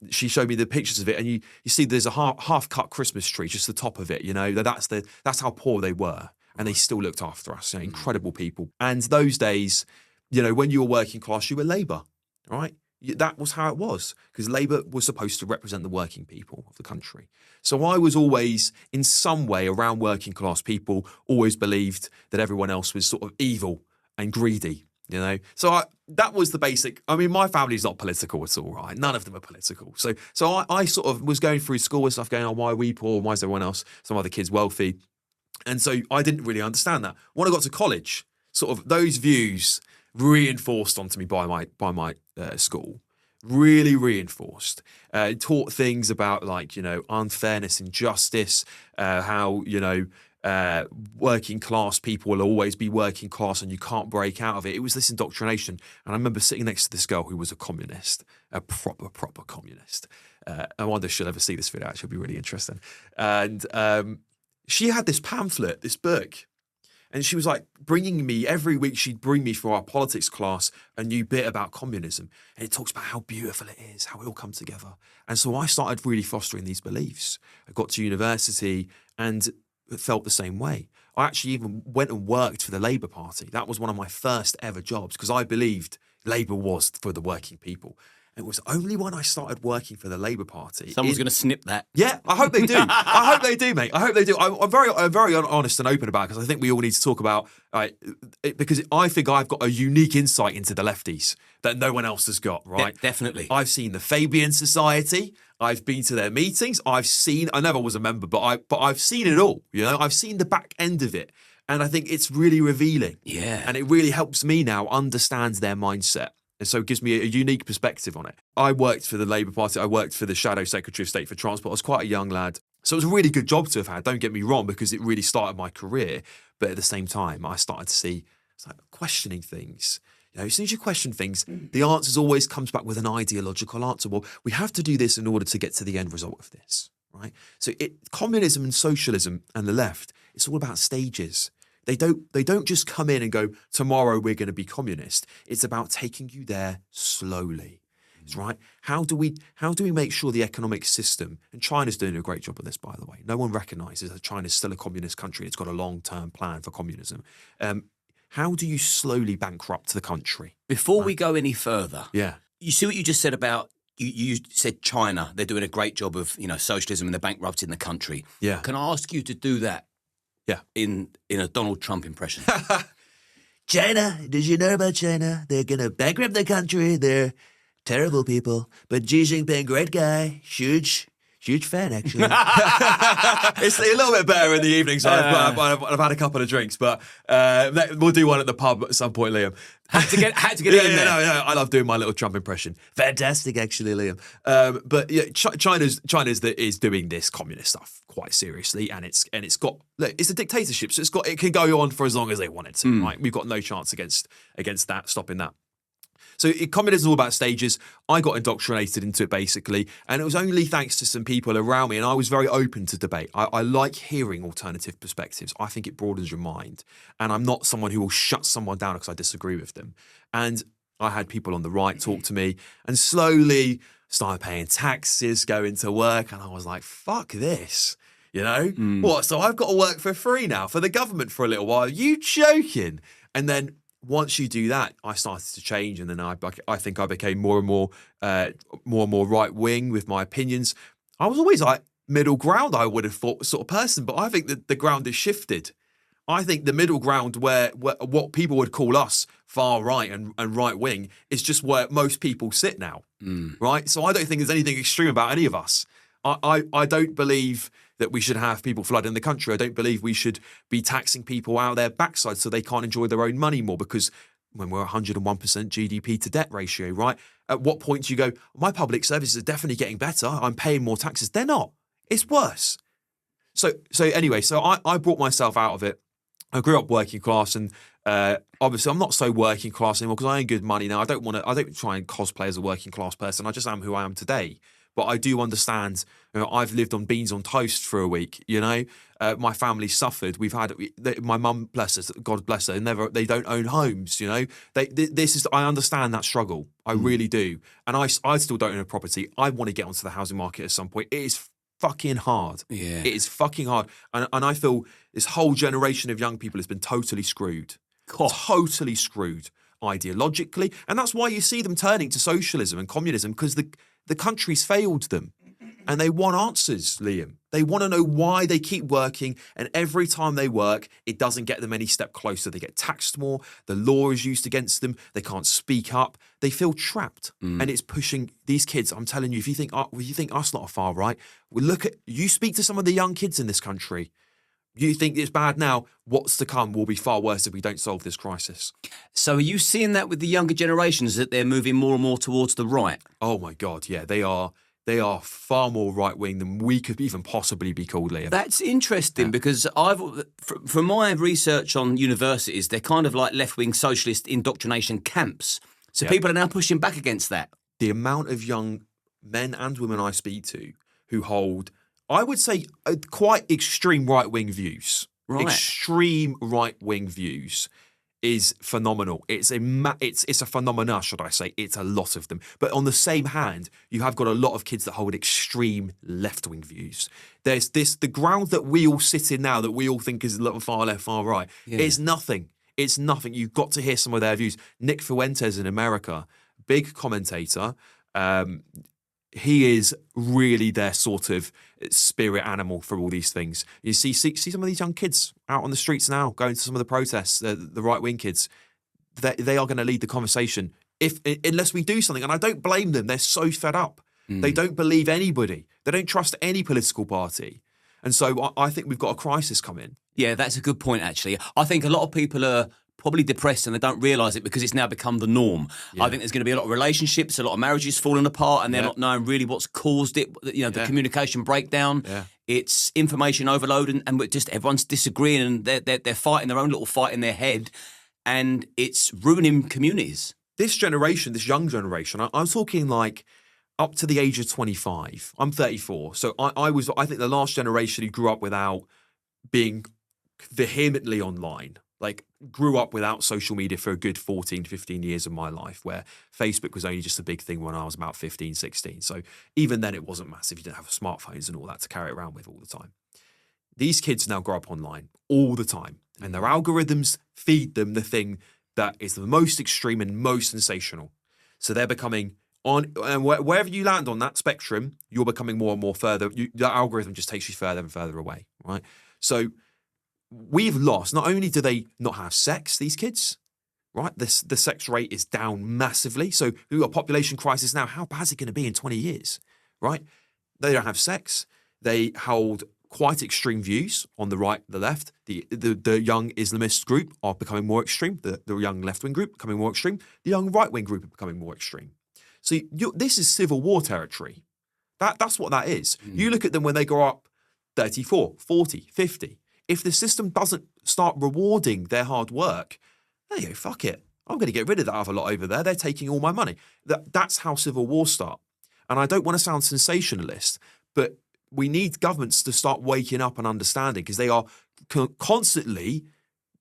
She showed me the pictures of it, and you see there's a half-cut Christmas tree, just the top of it, you know. That's how poor they were, and they still looked after us, you know, incredible people. And those days, you know, when you were working class, you were Labour. Right? That was how it was, because Labour was supposed to represent the working people of the country. So I was always, in some way, around working class people, always believed that everyone else was sort of evil and greedy, you know? So that was the basic. I mean, my family's not political at all, right? None of them are political. So I sort of was going through school and stuff, going, oh, why are we poor? Why is everyone else, some other kids, wealthy? And so I didn't really understand that. When I got to college, sort of those views reinforced onto me by my school, really reinforced. Taught things about, like, you know, unfairness, injustice, how, you know, working class people will always be working class and you can't break out of it. It was this indoctrination. And I remember sitting next to this girl who was a communist, a proper communist. I wonder if she'll ever see this video. Actually, it'll be really interesting. And she had this pamphlet, this book. And she was like bringing me, every week she'd bring me for our politics class a new bit about communism. And it talks about how beautiful it is, how it all comes together. And so I started really fostering these beliefs. I got to university and felt the same way. I actually even went and worked for the Labour Party. That was one of my first ever jobs, because I believed Labour was for the working people. It was only when I started working for the Labour Party. Someone's going to snip that. Yeah, I hope they do. I hope they do, mate. I hope they do. I'm very honest and open about it, because I think we all need to talk about because I think I've got a unique insight into the lefties that no one else has got, right? Definitely. I've seen the Fabian Society. I've been to their meetings. I never was a member, but I've seen it all. You know, I've seen the back end of it. And I think it's really revealing. Yeah. And it really helps me now understand their mindset. And so it gives me a unique perspective on it. I worked for the Labour Party. I worked for the Shadow Secretary of State for Transport. I was quite a young lad. So it was a really good job to have had, don't get me wrong, because it really started my career. But at the same time, I started to see, it's like questioning things. You know, as soon as you question things, the answers always comes back with an ideological answer. Well, we have to do this in order to get to the end result of this, right? So communism and socialism and the left, it's all about stages. They don't just come in and go, tomorrow we're going to be communist. It's about taking you there slowly. It's right. How do we make sure the economic system, and China's doing a great job of this, by the way. No one recognises that China's still a communist country. It's got a long-term plan for communism. How do you slowly bankrupt the country? Before we go any further, yeah, you see what you just said about You said China, they're doing a great job of, socialism and they're bankrupting the country. Yeah. Can I ask you to do that? Yeah. In a Donald Trump impression. China, did you know about China? They're going to bankrupt the country. They're terrible people. But Xi Jinping, great guy. Huge fan, actually. It's a little bit better in the evening, so I've had a couple of drinks, but we'll do one at the pub at some point, Liam. Had to get it in there. No, I love doing my little Trump impression. Fantastic, actually, Liam. But yeah, China's is doing this communist stuff quite seriously, and it's a dictatorship, so it can go on for as long as they want it to. Right, we've got no chance against that, stopping that. So communism is all about stages. I got indoctrinated into it, basically, and it was only thanks to some people around me, and I was very open to debate. I like hearing alternative perspectives. I think it broadens your mind, and I'm not someone who will shut someone down because I disagree with them. And I had people on the right talk to me, and slowly started paying taxes, going to work, and I was like, fuck this. What? So I've got to work for free now for the government for a little while? Are you joking? And then once you do that, I started to change, and then I think I became more and more right wing with my opinions. I was always like middle ground, I would have thought, sort of person, but I think that the ground has shifted. I think the middle ground, where what people would call us far right and right wing, is just where most people sit now, right? So I don't think there's anything extreme about any of us. I don't believe that we should have people flooding the country. I don't believe we should be taxing people out of their backside so they can't enjoy their own money more, because when we're 101% GDP to debt ratio, right? At what point do you go, my public services are definitely getting better, I'm paying more taxes? They're not. It's worse. So anyway, I brought myself out of it. I grew up working class, and obviously I'm not so working class anymore because I earn good money now. I don't try and cosplay as a working class person. I just am who I am today. But I do understand, I've lived on beans on toast for a week, my family suffered. My mum, bless her, God bless her, they don't own homes, I understand that struggle. I really do. And I still don't own a property. I want to get onto the housing market at some point. It is fucking hard. Yeah. It is fucking hard. And I feel this whole generation of young people has been totally screwed. Totally screwed ideologically. And that's why you see them turning to socialism and communism, because the country's failed them, and they want answers, Liam. They want to know why they keep working, and every time they work, it doesn't get them any step closer. They get taxed more. The law is used against them. They can't speak up. They feel trapped, and it's pushing these kids. I'm telling you, if you think us not a far right, you speak to some of the young kids in this country. You think it's bad now. What's to come will be far worse if we don't solve this crisis. So are you seeing that with the younger generations, that they're moving more and more towards the right? Oh my God, yeah, they are far more right wing than we could even possibly be called, Liam. That's interesting because from my research on universities, they're kind of like left-wing socialist indoctrination camps. So people are now pushing back against that. The amount of young men and women I speak to who hold, I would say, quite extreme right-wing views. Right. Extreme right-wing views is phenomenal. It's a phenomena, should I say. It's a lot of them. But on the same hand, you have got a lot of kids that hold extreme left-wing views. There's the ground that we all sit in now that we all think is a little far left, far right. Yeah. It's nothing. It's nothing. You've got to hear some of their views. Nick Fuentes in America, big commentator, he is really their sort of spirit animal for all these things. You see some of these young kids out on the streets now, going to some of the protests, the right-wing kids. They are going to lead the conversation unless we do something. And I don't blame them. They're so fed up. They don't believe anybody. They don't trust any political party. And so I think we've got a crisis coming. Yeah, that's a good point, actually. I think a lot of people are probably depressed and they don't realise it because it's now become the norm. Yeah. I think there's going to be a lot of relationships, a lot of marriages falling apart, and they're not knowing really what's caused it, the communication breakdown. Yeah. It's information overload, and just everyone's disagreeing, and they're fighting their own little fight in their head, and it's ruining communities. This generation, this young generation, I'm talking like up to the age of 25. I'm 34. So I think the last generation who grew up without being vehemently online, like grew up without social media for a good 14, 15 years of my life, where Facebook was only just a big thing when I was about 15, 16. So even then it wasn't massive. You didn't have smartphones and all that to carry it around with all the time. These kids now grow up online all the time, and their algorithms feed them the thing that is the most extreme and most sensational. So they're becoming And wherever you land on that spectrum, you're becoming more and more further. The algorithm just takes you further and further away, right? So we've lost. Not only do they not have sex, these kids, right? The sex rate is down massively. So we've got a population crisis now. How bad is it going to be in 20 years, right? They don't have sex. They hold quite extreme views on the right, the left. The young Islamist group are becoming more extreme. The young left-wing group becoming more extreme. The young right-wing group are becoming more extreme. So this is civil war territory. That's what that is. You look at them when they grow up 34, 40, 50. If the system doesn't start rewarding their hard work, they go, fuck it. I'm going to get rid of that other lot over there. They're taking all my money. That's how civil wars start. And I don't want to sound sensationalist, but we need governments to start waking up and understanding, because they are constantly,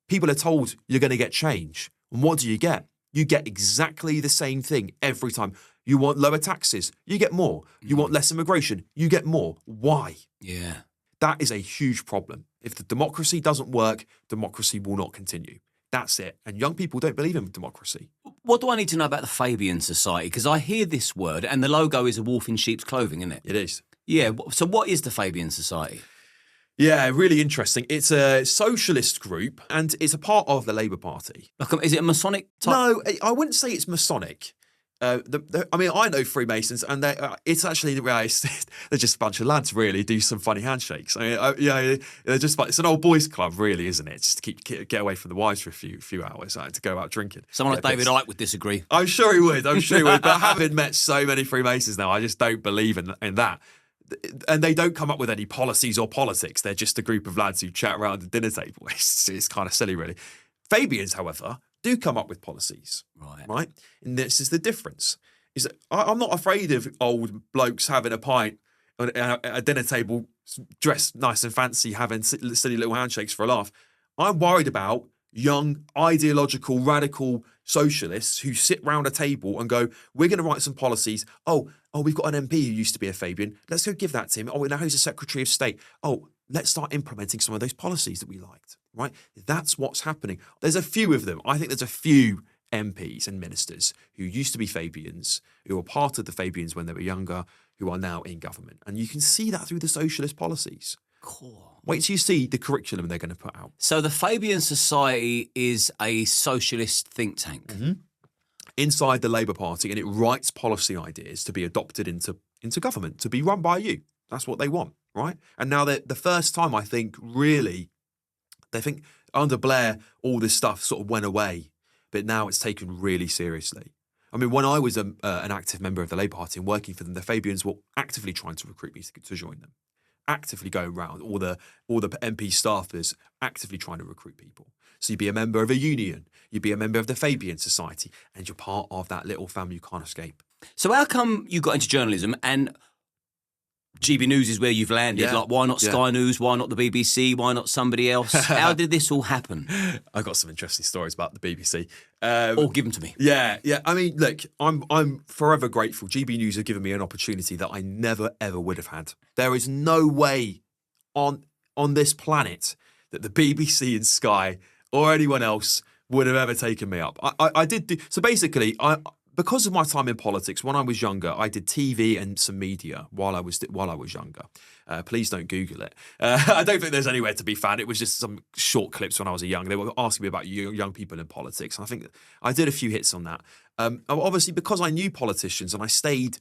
people are told you're going to get change. And what do you get? You get exactly the same thing every time. You want lower taxes, you get more. You want less immigration, you get more. Why? Yeah. That is a huge problem. If the democracy doesn't work, democracy will not continue. That's it. And young people don't believe in democracy. What do I need to know about the Fabian Society? Because I hear this word, and the logo is a wolf in sheep's clothing, isn't it? It is. Yeah. So what is the Fabian Society? Yeah, really interesting. It's a socialist group, and it's a part of the Labour Party. Like, is it a Masonic type? No, I wouldn't say it's Masonic. I mean, I know Freemasons, and it's actually they're just a bunch of lads, really, do some funny handshakes. I mean, they're just it's an old boys' club, really, isn't it? Just to get away from the wives for a few hours, to go out drinking. Someone like David Icke would disagree. I'm sure he would. But having met so many Freemasons now, I just don't believe in that. And they don't come up with any policies or politics. They're just a group of lads who chat around the dinner table. It's kind of silly, really. Fabians, however, do come up with policies, right? And this is the difference. Is that I'm not afraid of old blokes having a pint at a dinner table, dressed nice and fancy, having silly little handshakes for a laugh. I'm worried about young, ideological, radical socialists who sit round a table and go, we're going to write some policies. Oh, we've got an MP who used to be a Fabian. Let's go give that to him. Oh, now he's a Secretary of State. Oh, let's start implementing some of those policies that we liked, right? That's what's happening. There's a few of them. I think there's a few MPs and ministers who used to be Fabians, who were part of the Fabians when they were younger, who are now in government. And you can see that through the socialist policies. Cool. Wait till you see the curriculum they're going to put out. So the Fabian Society is a socialist think tank. Mm-hmm. Inside the Labour Party, and it writes policy ideas to be adopted into government, to be run by you. That's what they want, right? And now the first time, I think, really, they think under Blair, all this stuff sort of went away, but now it's taken really seriously. I mean, when I was an active member of the Labour Party and working for them, the Fabians were actively trying to recruit me to join them. Actively going around, all the MP staffers actively trying to recruit people. So you'd be a member of a union, you'd be a member of the Fabian Society, and you're part of that little family you can't escape. So how come you got into journalism, and GB News is where you've landed? Yeah. Like, why not Sky News? Why not the BBC? Why not somebody else? How did this all happen? I've got some interesting stories about the BBC. Or give them to me. Yeah. I mean, look, I'm forever grateful. GB News have given me an opportunity that I never, ever would have had. There is no way on this planet that the BBC and Sky or anyone else would have ever taken me up. I did do, so basically, because of my time in politics, when I was younger, I did TV and some media while I was younger. Please don't Google it. I don't think there's anywhere to be found. It was just some short clips when I was young. They were asking me about young people in politics, and I think I did a few hits on that. Obviously, because I knew politicians and I stayed,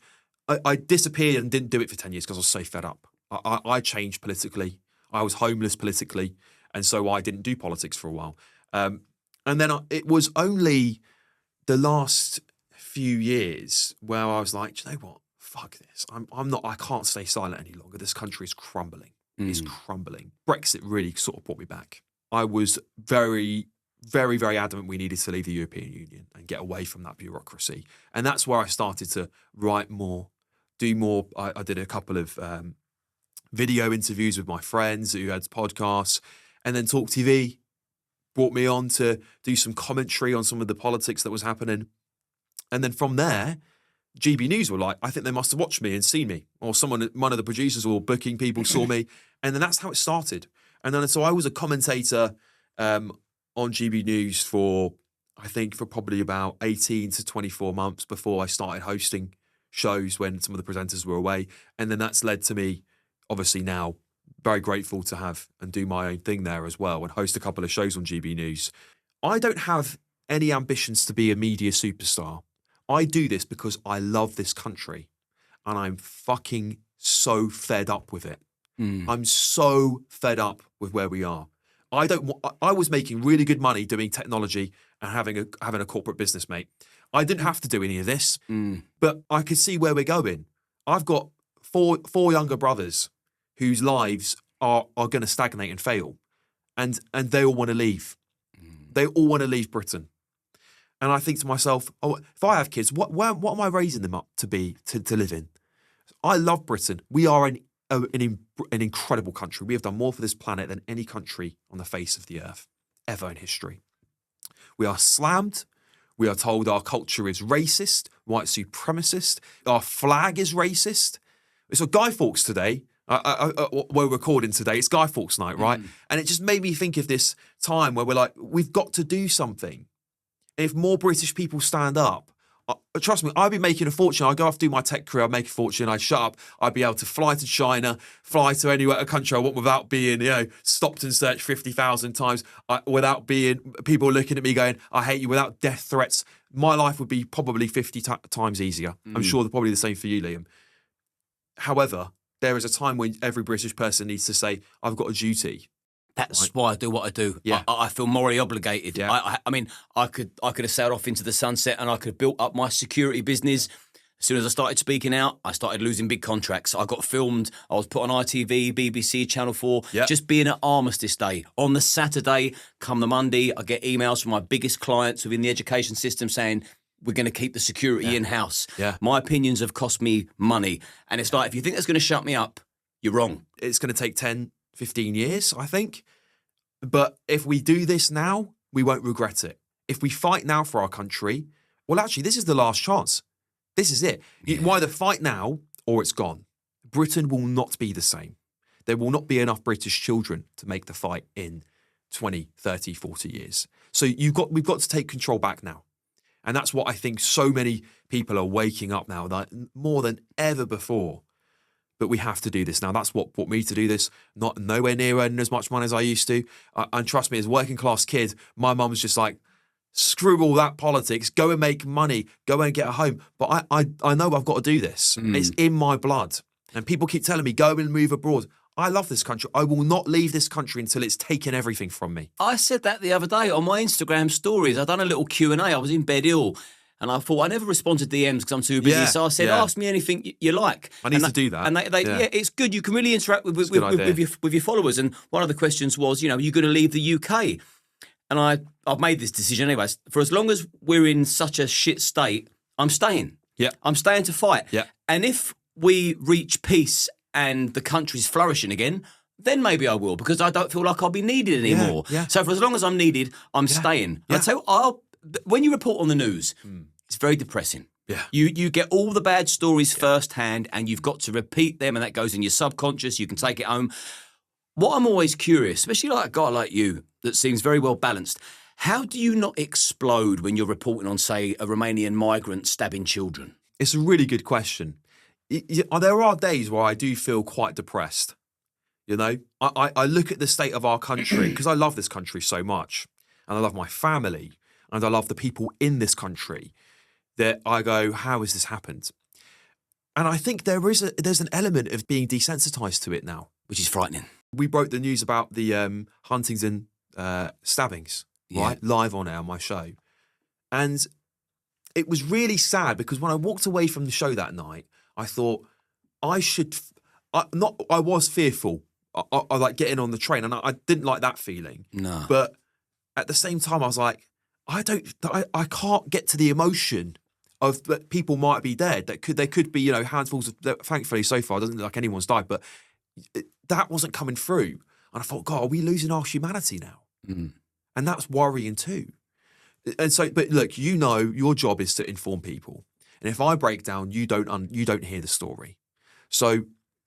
I disappeared and didn't do it for 10 years because I was so fed up. I changed politically. I was homeless politically, and so I didn't do politics for a while. And then it was only the last few years where I was like, do you know what? Fuck this. I can't stay silent any longer. This country is crumbling. It's crumbling. Brexit really sort of brought me back. I was very, very, very adamant we needed to leave the European Union and get away from that bureaucracy. And that's where I started to write more, do more. I did a couple of video interviews with my friends who had podcasts, and then Talk TV brought me on to do some commentary on some of the politics that was happening. And then from there, GB News were like, I think they must have watched me and seen me. Or one of the producers or booking people saw me. And then that's how it started. And then so I was a commentator on GB News for probably about 18 to 24 months before I started hosting shows when some of the presenters were away. And then that's led to me, obviously now, very grateful to have and do my own thing there as well and host a couple of shows on GB News. I don't have any ambitions to be a media superstar. I do this because I love this country and I'm fucking so fed up with it. I'm so fed up with where we are. I was making really good money doing technology and having a corporate business, mate. I didn't have to do any of this, but I could see where we're going. I've got four younger brothers whose lives are going to stagnate and fail, and they all want to leave. They all want to leave Britain. And I think to myself, oh, if I have kids, what am I raising them up to be, to live in? I love Britain. We are an incredible country. We have done more for this planet than any country on the face of the earth ever in history. We are slammed. We are told our culture is racist, white supremacist. Our flag is racist. So Guy Fawkes today, we're recording today, it's Guy Fawkes night, right? And it just made me think of this time where we're like, we've got to do something. And if more British people stand up, trust me, I'd be making a fortune. I'd go off do my tech career, I'd make a fortune, I'd shut up, I'd be able to fly to China, fly to anywhere, a country I want without being, stopped and searched 50,000 times, without being, people looking at me going, I hate you, without death threats. My life would be probably 50 times easier. I'm sure they're probably the same for you, Liam. However, there is a time when every British person needs to say, I've got a duty. That's why I do what I do. Yeah. I feel morally obligated. Yeah. I mean, I could have sailed off into the sunset and I could have built up my security business. As soon as I started speaking out, I started losing big contracts. I got filmed. I was put on ITV, BBC, Channel 4, just being at Armistice Day. On the Saturday, come the Monday, I get emails from my biggest clients within the education system saying, we're going to keep the security in-house. Yeah. My opinions have cost me money. And it's like, if you think that's going to shut me up, you're wrong. It's going to take 10, 15 years, I think. But if we do this now, we won't regret it. If we fight now for our country, well, actually, this is the last chance. This is it. You either fight now or it's gone. Britain will not be the same. There will not be enough British children to make the fight in 20, 30, 40 years. So we've got to take control back now. And that's what I think so many people are waking up now, that more than ever before. But we have to do this now. That's what brought me to do this. Nowhere near earning as much money as I used to. And trust me, as a working class kid, my mum was just like, screw all that politics. Go and make money. Go and get a home. But I know I've got to do this. It's in my blood. And people keep telling me, go and move abroad. I love this country. I will not leave this country until it's taken everything from me. I said that the other day on my Instagram stories. I'd done a little Q&A. I was in bed ill. And I thought, I never respond to DMs because I'm too busy. So I said, ask me anything you like. I need to do that. And it's good. You can really interact with your followers. And one of the questions was, are you going to leave the UK? And I've made this decision anyways. For as long as we're in such a shit state, I'm staying. Yeah. I'm staying to fight. Yeah. And if we reach peace and the country's flourishing again, then maybe I will, because I don't feel like I'll be needed anymore. Yeah. So for as long as I'm needed, I'm staying. And I tell you, when you report on the news, it's very depressing. Yeah. You get all the bad stories firsthand and you've got to repeat them, and that goes in your subconscious. You can take it home. What I'm always curious, especially like a guy like you that seems very well balanced, how do you not explode when you're reporting on, say, a Romanian migrant stabbing children? It's a really good question. There are days where I do feel quite depressed. I look at the state of our country because I love this country so much, and I love my family, and I love the people in this country, that I go, how has this happened? And I think there's an element of being desensitized to it now. Which is frightening. We broke the news about the Huntington stabbings, right? Live on air on my show. And it was really sad because when I walked away from the show that night, I thought I was fearful. I like getting on the train, and I didn't like that feeling. No. But at the same time, I was like, I can't get to the emotion of that people might be dead. There could be, handfuls of, thankfully so far, it doesn't look like anyone's died, but that wasn't coming through. And I thought, God, are we losing our humanity now? And that's worrying too. And so, but look, your job is to inform people. And if I break down, you don't hear the story. So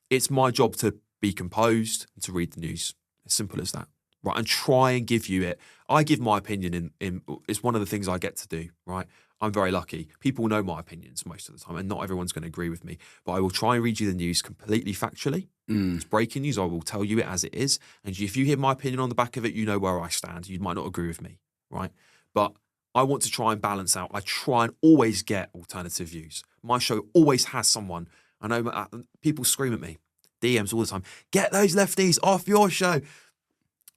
it's my job to be composed and to read the news. As simple as that. right, and try and give you it. I give my opinion in it's one of the things I get to do, right? I'm very lucky. People know my opinions most of the time, and not everyone's going to agree with me. But I will try and read you the news completely factually. It's breaking news. I will tell you it as it is. And if you hear my opinion on the back of it, you know where I stand. You might not agree with me, right? But I want to try and balance out. I try and always get alternative views. My show always has someone. I know people scream at me, DMs all the time. Get those lefties off your show.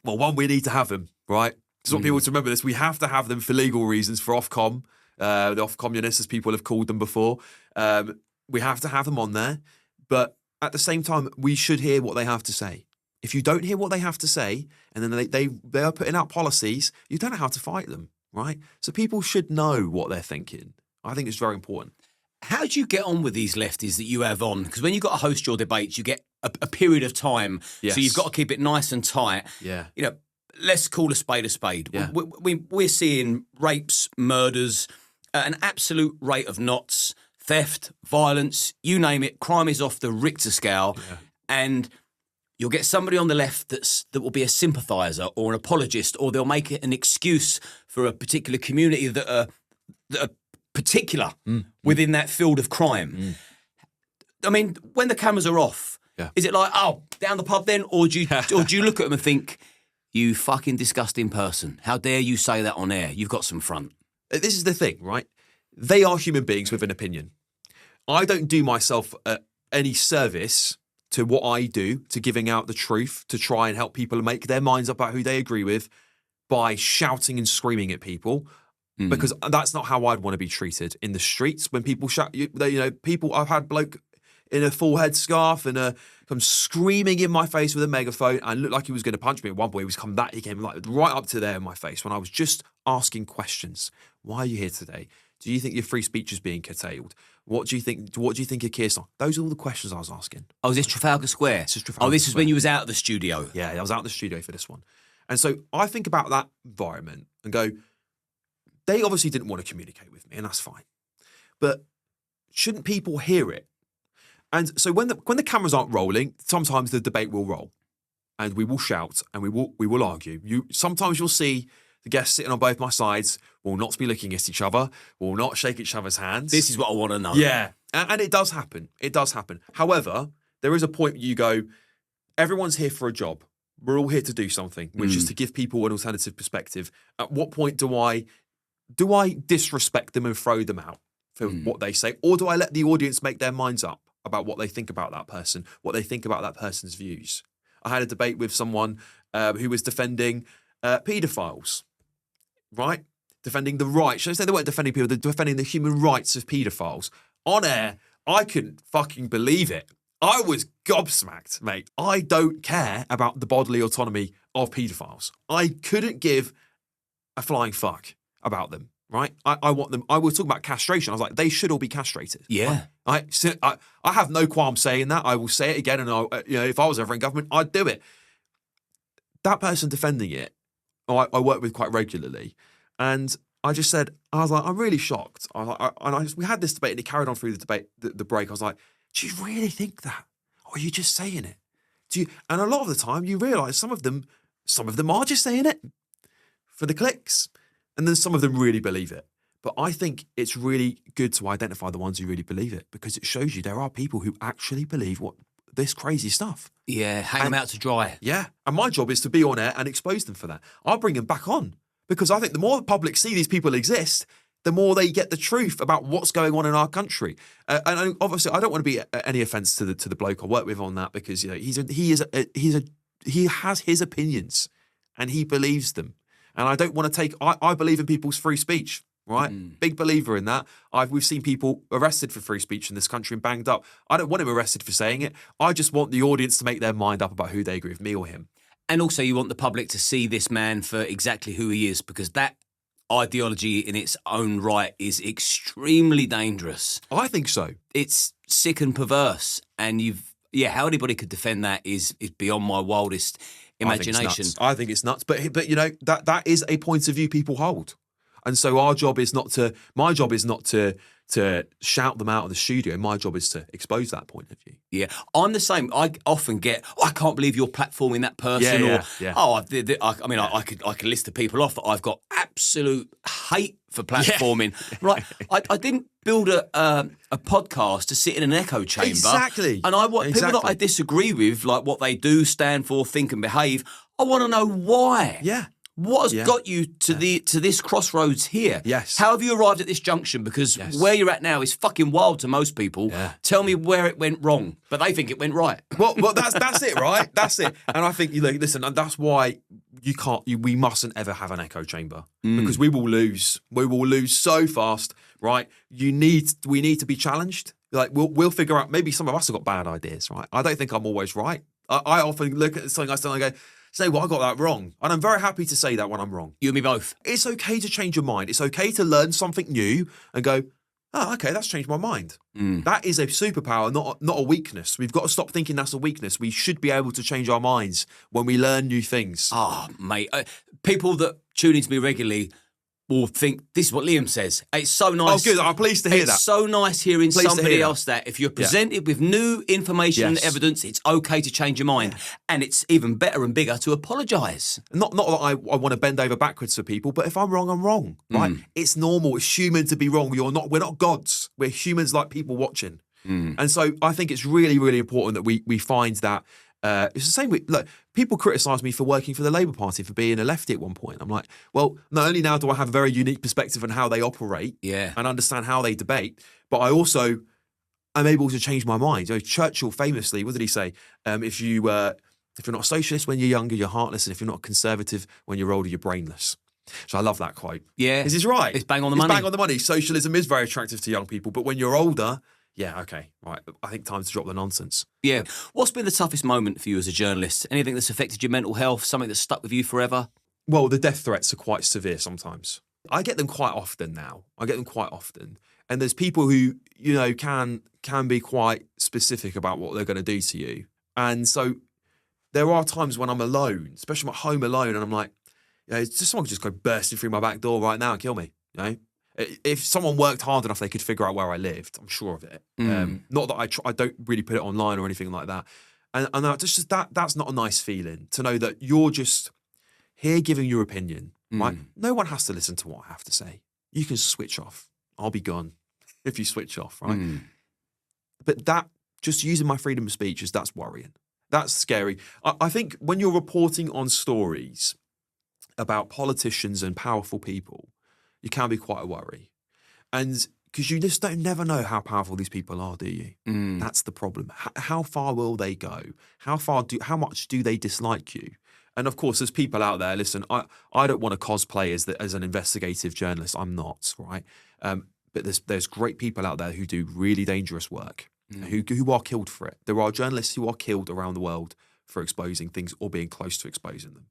Well, one, we need to have them, right? Because I want people to remember this. We have to have them for legal reasons, for Ofcom. The Off-communists, as people have called them before. We have to have them on there. But at the same time, we should hear what they have to say. If you don't hear what they have to say, and then they are putting out policies, you don't know how to fight them, right? So people should know what they're thinking. I think it's very important. How do you get on with these lefties that you have on? Because when you've got to host your debates, you get a period of time. Yes. So you've got to keep it nice and tight. Yeah. You know, let's call a spade a spade. Yeah. We're seeing rapes, murders, an absolute rate of knots, theft, violence, you name it. Crime is off the Richter scale. Yeah. And you'll get somebody on the left that will be a sympathiser or an apologist, or they'll make it an excuse for a particular community that are particular within that field of crime. I mean, when the cameras are off, is it like, oh, down the pub then? Or do you look at them and think, you fucking disgusting person, how dare you say that on air? You've got some front. This is the thing, right? They are human beings with an opinion. I don't do myself any service to what I do, to giving out the truth, to try and help people make their minds up about who they agree with by shouting and screaming at people. Because that's not how I'd want to be treated in the streets. When people shout, people, I've had bloke in a full head scarf and come screaming in my face with a megaphone and looked like he was going to punch me at one point. He came like right up to there in my face when I was just asking questions. Why are you here today? Do you think your free speech is being curtailed? What do you think of Keir Starmer? Those are all the questions I was asking. Oh, is this Trafalgar Square? This is when you was out of the studio. Yeah, I was out of the studio for this one. And so I think about that environment and go, they obviously didn't want to communicate with me, and that's fine. But shouldn't people hear it? And so when the cameras aren't rolling, sometimes the debate will roll, and we will shout and we will argue. Sometimes you'll see the guests sitting on both my sides will not be looking at each other, will not shake each other's hands. This is what I want to know. Yeah, and it does happen. It does happen. However, there is a point you go, everyone's here for a job. We're all here to do something, which is to give people an alternative perspective. At what point do I disrespect them and throw them out for what they say? Or do I let the audience make their minds up about what they think about that person, what they think about that person's views? I had a debate with someone who was defending paedophiles, right? Defending the rights. Should I say they weren't defending people, they're defending the human rights of paedophiles. On air, I couldn't fucking believe it. I was gobsmacked, mate. I don't care about the bodily autonomy of paedophiles. I couldn't give a flying fuck about them, right? I want them. I was talking about castration. I was like, they should all be castrated. Yeah. I have no qualm saying that. I will say it again, and if I was ever in government, I'd do it. That person defending it, I work with quite regularly, and I just said, I was like, I'm really shocked. We had this debate, and it carried on through the debate, the break. I was like, do you really think that, or are you just saying it? And a lot of the time, you realise some of them are just saying it for the clicks. And then some of them really believe it. But I think it's really good to identify the ones who really believe it, because it shows you there are people who actually believe this crazy stuff. Yeah, hang them out to dry. Yeah. And my job is to be on air and expose them for that. I'll bring them back on, because I think the more the public see these people exist, the more they get the truth about what's going on in our country. And obviously, I don't want to be any offence to the bloke I work with on that, because he has his opinions and he believes them. And I don't want to I believe in people's free speech, right? Big believer in that. We've seen people arrested for free speech in this country and banged up. I don't want him arrested for saying it. I just want the audience to make their mind up about who they agree with, me or him. And also you want the public to see this man for exactly who he is, because that ideology in its own right is extremely dangerous. I think so. It's sick and perverse. And how anybody could defend that is beyond my wildest imagination. I think it's nuts. But that is a point of view people hold. And so my job is not to shout them out of the studio. My job is to expose that point of view. Yeah, I'm the same. I often get, I can't believe you're platforming that person. I could list the people off that I've got absolute hate for platforming. Right, I didn't build a podcast to sit in an echo chamber. Exactly. And I want people that I disagree with, like what they do, stand for, think and behave. I want to know why. Yeah. What has got you to this crossroads here? Yes. How have you arrived at this junction? Because where you're at now is fucking wild to most people. Yeah. Tell me where it went wrong, but they think it went right. Well, that's it, right? That's it. And I think, listen, and that's why we mustn't ever have an echo chamber because we will lose. We will lose so fast, right? We need to be challenged. Like we'll figure out. Maybe some of us have got bad ideas, right? I don't think I'm always right. I often look at something I say and I go, say, well, I got that wrong. And I'm very happy to say that when I'm wrong. You and me both. It's okay to change your mind. It's okay to learn something new and go, oh, okay, that's changed my mind. That is a superpower, not a weakness. We've got to stop thinking that's a weakness. We should be able to change our minds when we learn new things. Oh, mate. People that tune into me regularly will think, this is what Liam says. It's so nice. Oh, good. I'm pleased to hear that. It's so nice hearing somebody else that if you're presented with new information and evidence, it's okay to change your mind. And it's even better and bigger to apologise. Not that I want to bend over backwards for people, but if I'm wrong, I'm wrong, right? It's normal. It's human to be wrong. We're not gods. We're humans like people watching. And so I think it's really, really important that we find that. It's the same with, look, people criticise me for working for the Labour Party, for being a lefty at one point. I'm like, well, not only now do I have a very unique perspective on how they operate and understand how they debate, but I also am able to change my mind. Churchill famously, what did he say? If you're not a socialist when you're younger, you're heartless, and if you're not a conservative when you're older, you're brainless. So I love that quote. Yeah. Because he's right. It's bang on the money. It's bang on the money. Socialism is very attractive to young people, but when you're older, okay, right. I think time to drop the nonsense. Yeah. What's been the toughest moment for you as a journalist? Anything that's affected your mental health? Something that's stuck with you forever? Well, the death threats are quite severe sometimes. I get them quite often now. And there's people who, can be quite specific about what they're going to do to you. And so there are times when I'm alone, especially I'm at home alone, and I'm like, someone could just go bursting through my back door right now and kill me, If someone worked hard enough, they could figure out where I lived. I'm sure of it. Not that I don't really put it online or anything like that. And that's not a nice feeling to know that you're just here giving your opinion, right? No one has to listen to what I have to say. You can switch off. I'll be gone if you switch off, right? But that, just using my freedom of speech, that's worrying. That's scary. I think when you're reporting on stories about politicians and powerful people, you can be quite a worry. And because you just never know how powerful these people are, do you? That's the problem. How far will they go? How much do they dislike you? And of course, there's people out there, listen, I don't want to cosplay as an investigative journalist. I'm not, right? But there's great people out there who do really dangerous work, who are killed for it. There are journalists who are killed around the world for exposing things or being close to exposing them.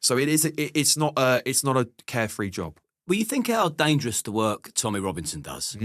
So it's not a carefree job. Well, you think how dangerous the work Tommy Robinson does.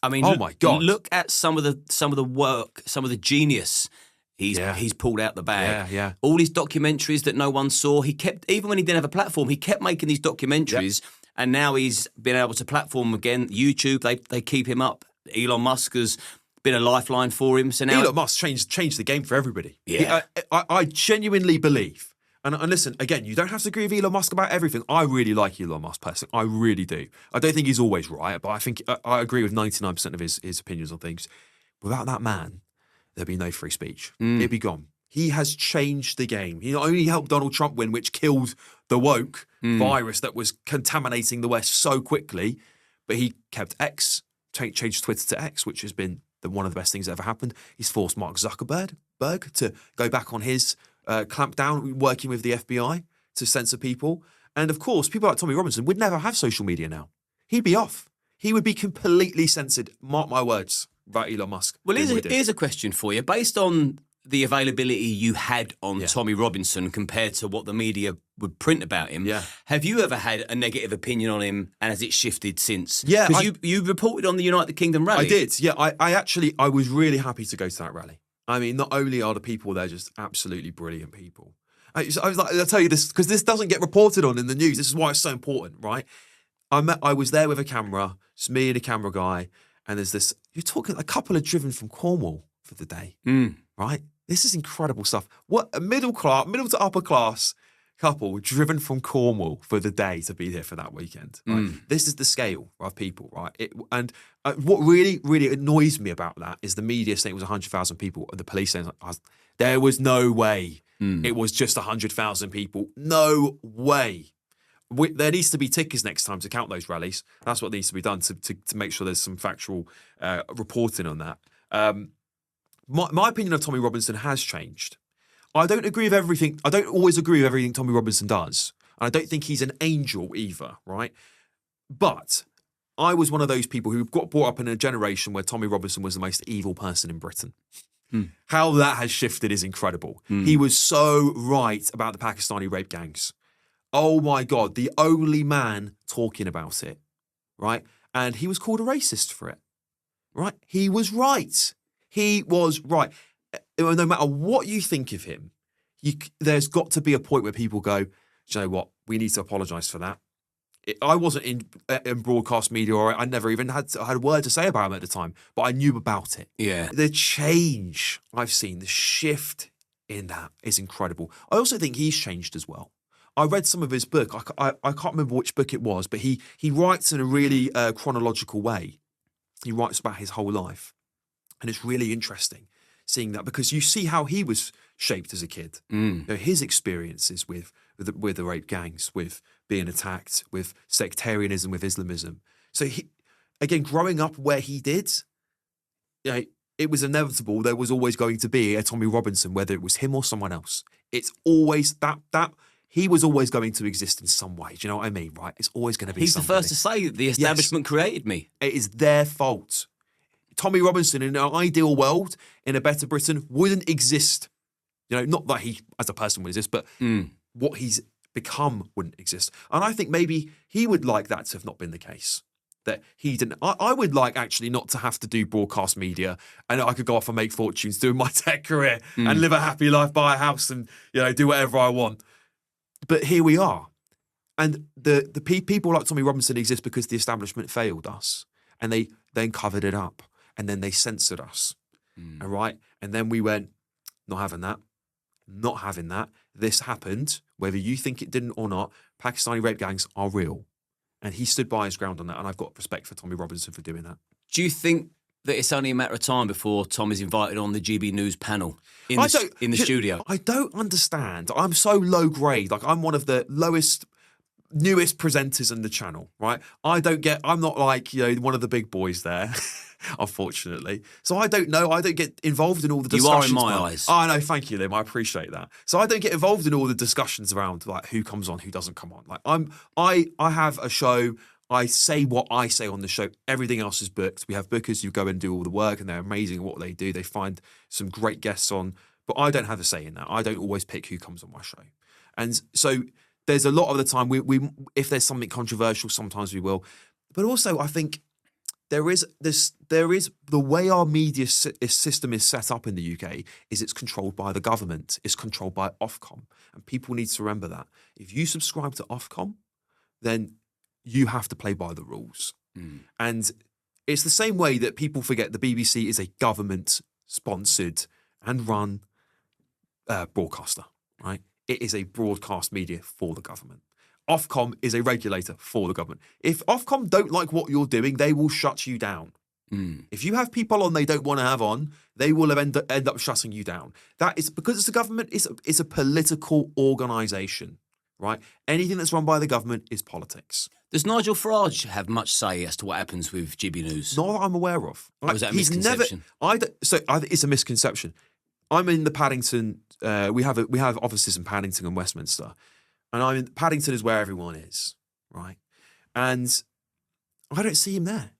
I mean, oh my God, look at some of the work, some of the genius he's pulled out the bag. Yeah. All his documentaries that no one saw. He kept, even when he didn't have a platform, he kept making these documentaries. Yep. And now he's been able to platform again. YouTube, they keep him up. Elon Musk has been a lifeline for him. So now Elon Musk changed the game for everybody. Yeah, I genuinely believe. And listen, again, you don't have to agree with Elon Musk about everything. I really like Elon Musk personally. I really do. I don't think he's always right, but I think I agree with 99% of his opinions on things. Without that man, there'd be no free speech. It'd be gone. He has changed the game. He not only helped Donald Trump win, which killed the woke virus that was contaminating the West so quickly, but he kept X, changed Twitter to X, which has been one of the best things that ever happened. He's forced Mark Zuckerberg to go back on his clampdown, working with the FBI to censor people. And of course, people like Tommy Robinson would never have social media now. He'd be off. He would be completely censored. Mark my words about Elon Musk. Well, here's a question for you. Based on the availability you had on Tommy Robinson compared to what the media would print about him, have you ever had a negative opinion on him, and has it shifted since? Yeah. Because you reported on the United Kingdom rally. I did, yeah. I was really happy to go to that rally. I mean, not only are the people there just absolutely brilliant people. I was like, I'll tell you this, because this doesn't get reported on in the news. This is why it's so important, right? I was there with a camera, it's me and a camera guy, and there's this. You're talking a couple are driven from Cornwall for the day, right? This is incredible stuff. What a middle to upper class couple driven from Cornwall for the day to be here for that weekend. Right? This is the scale of people, right? What really, really annoys me about that is the media saying it was 100,000 people, and the police saying there was no way it was just 100,000 people. No way. There needs to be tickers next time to count those rallies. That's what needs to be done to make sure there's some factual reporting on that. My opinion of Tommy Robinson has changed. I don't agree with everything. I don't always agree with everything Tommy Robinson does. And I don't think he's an angel either, right? But I was one of those people who got brought up in a generation where Tommy Robinson was the most evil person in Britain. How that has shifted is incredible. He was so right about the Pakistani rape gangs. Oh my God, the only man talking about it, right? And he was called a racist for it, right? He was right. He was right. No matter what you think of him, there's got to be a point where people go, do you know what? We need to apologise for that. I wasn't in broadcast media, or I never even had a word to say about him at the time, but I knew about it. Yeah. The change I've seen, the shift in that is incredible. I also think he's changed as well. I read some of his book. I can't remember which book it was, but he writes in a really chronological way. He writes about his whole life. And it's really interesting seeing that, because you see how he was shaped as a kid. You know, his experiences with the rape gangs, with being attacked, with sectarianism, with Islamism. So again, growing up where he did, you know, it was inevitable. There was always going to be a Tommy Robinson, whether it was him or someone else. It's always that he was always going to exist in some way. Do you know what I mean? Right? It's always going to be. He's somebody. the first to say the establishment created me. It is their fault. Tommy Robinson, in an ideal world, in a better Britain, wouldn't exist. You know, not that he, as a person, would exist, but what he's become wouldn't exist. And I think maybe he would like that to have not been the case. That he didn't. I would like actually not to have to do broadcast media, and I could go off and make fortunes doing my tech career and live a happy life, buy a house, and do whatever I want. But here we are, and the people like Tommy Robinson exist because the establishment failed us, and they then covered it up, and then they censored us, all right, and then we went, not having that. Not having that. This happened, whether you think it didn't or not. Pakistani rape gangs are real. And he stood by his ground on that. And I've got respect for Tommy Robinson for doing that. Do you think that it's only a matter of time before Tom is invited on the GB News panel in the studio? I don't understand. I'm so low grade. Like, I'm one of the newest presenters in the channel, right? I'm not like, one of the big boys there. Unfortunately. So I don't know. I don't get involved in all the discussions. You are in my eyes. Oh, no, thank you, Liam. I appreciate that. So I don't get involved in all the discussions around like who comes on, who doesn't come on. Like I have a show. I say what I say on the show. Everything else is booked. We have bookers who go and do all the work, and they're amazing at what they do. They find some great guests on, but I don't have a say in that. I don't always pick who comes on my show. And so there's a lot of the time we if there's something controversial, sometimes we will. But also I think there is the way our media system is set up in the UK is it's controlled by the government. It's controlled by Ofcom. And people need to remember that. If you subscribe to Ofcom, then you have to play by the rules. And it's the same way that people forget the BBC is a government-sponsored and run broadcaster, right? It is a broadcast media for the government. Ofcom is a regulator for the government. If Ofcom don't like what you're doing, they will shut you down. If you have people on they don't want to have on, they will end up shutting you down. That is because it's a government. It's a political organisation, right? Anything that's run by the government is politics. Does Nigel Farage have much say as to what happens with GB News? Not that I'm aware of. Or is that a misconception? I think it's a misconception. I'm in the Paddington. We have offices in Paddington and Westminster. And Paddington is where everyone is, right? And I don't see him there.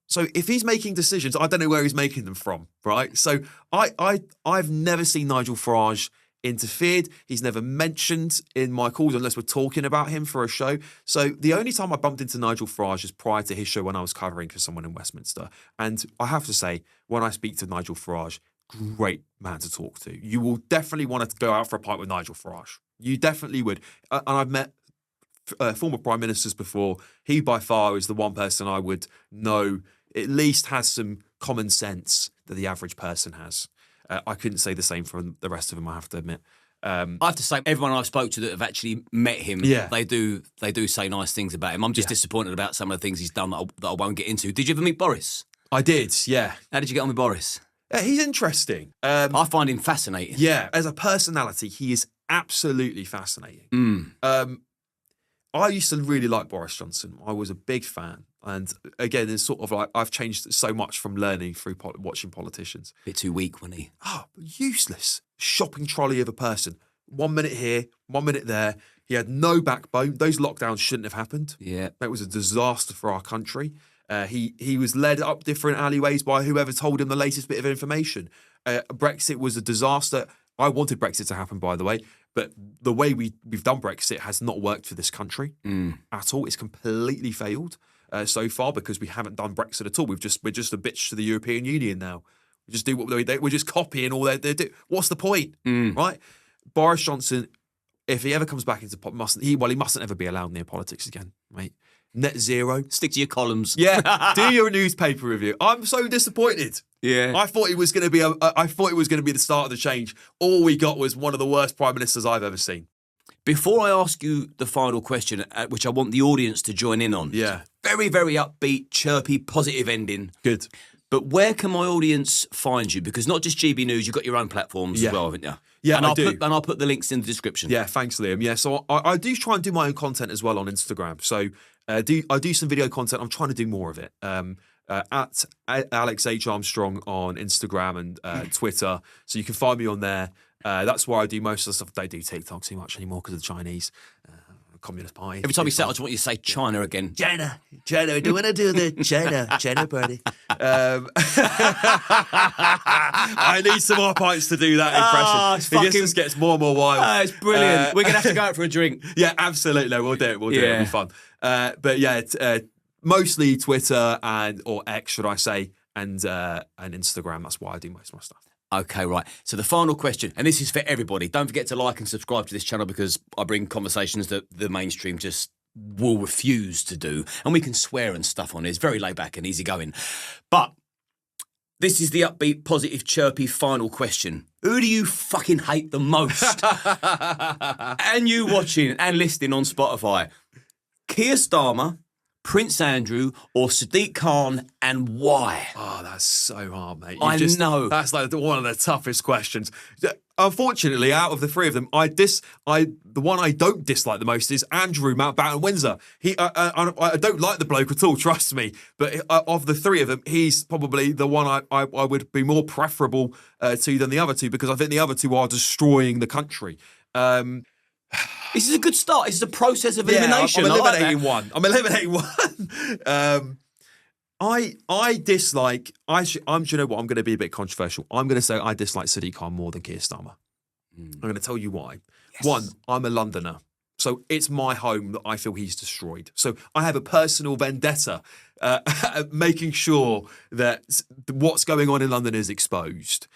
So if he's making decisions, I don't know where he's making them from, right? So I've never seen Nigel Farage interfered. He's never mentioned in my calls unless we're talking about him for a show. So the only time I bumped into Nigel Farage is prior to his show when I was covering for someone in Westminster. And I have to say, when I speak to Nigel Farage, great man to talk to. You will definitely want to go out for a pint with Nigel Farage. You definitely would. And I've met former prime ministers before. He by far is the one person I would know at least has some common sense that the average person has. I couldn't say the same for the rest of them, I have to admit. I have to say, everyone I've spoke to that have actually met him, they do say nice things about him. I'm just disappointed about some of the things he's done that I won't get into. Did you ever meet Boris? I did, yeah. How did you get on with Boris? He's interesting. I find him fascinating. Yeah, as a personality, he is absolutely fascinating. I used to really like Boris Johnson. I was a big fan. And again, it's sort of like I've changed so much from learning through watching politicians. Bit too weak, wasn't he? Oh, useless. Shopping trolley of a person. 1 minute here, 1 minute there. He had no backbone. Those lockdowns shouldn't have happened. Yeah. That was a disaster for our country. He was led up different alleyways by whoever told him the latest bit of information. Brexit was a disaster. I wanted Brexit to happen, by the way, but the way we've done Brexit has not worked for this country at all. It's completely failed so far because we haven't done Brexit at all. We're just a bitch to the European Union now. We just do what we're just copying all they do. What's the point, right? Boris Johnson, if he ever comes back into he mustn't ever be allowed near politics again, right? Net zero. Stick to your columns. Yeah, do your newspaper review. I'm so disappointed. Yeah, I thought it was going to be. I thought it was going to be the start of the change. All we got was one of the worst prime ministers I've ever seen. Before I ask you the final question, which I want the audience to join in on. Yeah, very, very upbeat, chirpy, positive ending. Good. But where can my audience find you? Because not just GB News, you've got your own platforms as well, haven't you? Yeah, and I do. And I'll put the links in the description. Yeah, thanks, Liam. Yeah, so I do try and do my own content as well on Instagram. So I do some video content. I'm trying to do more of it. At Alex H. Armstrong on Instagram and Twitter. So you can find me on there. That's where I do most of the stuff. I don't do TikTok too much anymore because of the Chinese Communist Party. Every time you say it, I just want you to say China again. China. Do you want to do the China party? I need some more pints to do that impression. It just gets more and more wild. It's brilliant. We're going to have to go out for a drink. Yeah, absolutely. No, we'll do it. We'll do it. It'll be fun. But yeah, it's, mostly Twitter or X, should I say, and Instagram. That's why I do most of my stuff. Okay, right. So the final question, and this is for everybody. Don't forget to like and subscribe to this channel because I bring conversations that the mainstream just will refuse to do. And we can swear and stuff on it. It's very laid back and easy going. But this is the upbeat, positive, chirpy final question. Who do you fucking hate the most? And you watching and listening on Spotify. Keir Starmer, Prince Andrew, or Sadiq Khan, and why? Oh, that's so hard, mate. I know. That's like one of the toughest questions. Unfortunately, out of the three of them, the one I don't dislike the most is Andrew Mountbatten Windsor. I don't like the bloke at all, trust me. But of the three of them, he's probably the one I would be more preferable to than the other two because I think the other two are destroying the country. This is a good start. It's a process of elimination. I'm eliminating one. I dislike. Do you know what? I'm going to be a bit controversial. I'm going to say I dislike Sadiq Khan more than Keir Starmer. I'm going to tell you why. Yes. One, I'm a Londoner, so it's my home that I feel he's destroyed. So I have a personal vendetta, making sure that what's going on in London is exposed.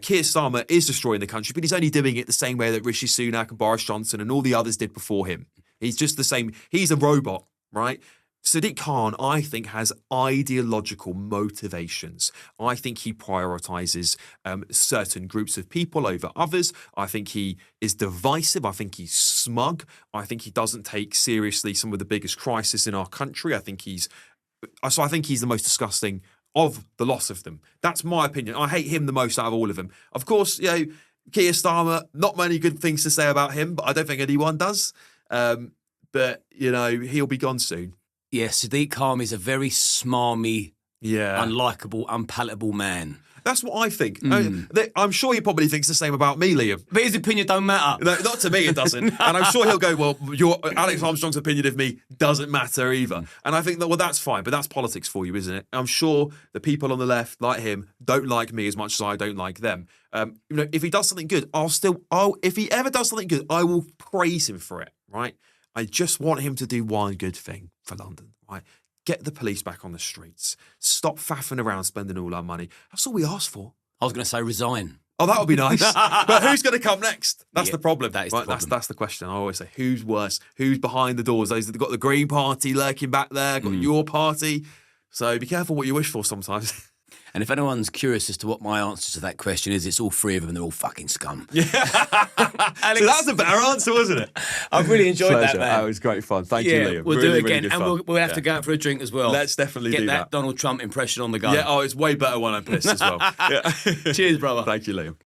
Keir Starmer is destroying the country, but he's only doing it the same way that Rishi Sunak and Boris Johnson and all the others did before him. He's just the same. He's a robot, right? Sadiq Khan, I think, has ideological motivations. I think he prioritises certain groups of people over others. I think he is divisive. I think he's smug. I think he doesn't take seriously some of the biggest crises in our country. I think he's the most disgusting of the loss of them. That's my opinion. I hate him the most out of all of them. Of course, Keir Starmer, not many good things to say about him, but I don't think anyone does. But, he'll be gone soon. Yeah, Sadiq Khan is a very smarmy, unlikable, unpalatable man. That's what I think. I'm sure he probably thinks the same about me, Liam. But his opinion don't matter. No, not to me, it doesn't. And I'm sure he'll go, well, Alex Armstrong's opinion of me doesn't matter either. And I think that, that's fine, but that's politics for you, isn't it? I'm sure the people on the left, like him, don't like me as much as I don't like them. If he does something good, if he ever does something good, I will praise him for it, right? I just want him to do one good thing for London, right? Get the police back on the streets. Stop faffing around spending all our money. That's all we asked for. I was going to say resign. Oh, that would be nice. But who's going to come next? That's the problem. That is the problem. That's the question. I always say, who's worse? Who's behind the doors? Those that got the Green Party lurking back there, got your party. So be careful what you wish for sometimes. And if anyone's curious as to what my answer to that question is, it's all three of them. They're all fucking scum. Yeah. Alex, so that's a better answer, wasn't it? I've really enjoyed that, man. That was great fun. Thank you, Liam. We'll really, do it again. Really and we'll have to go out for a drink as well. Let's definitely Get do that Donald Trump impression on the go. Yeah, it's way better when I'm pissed as well. Cheers, brother. Thank you, Liam.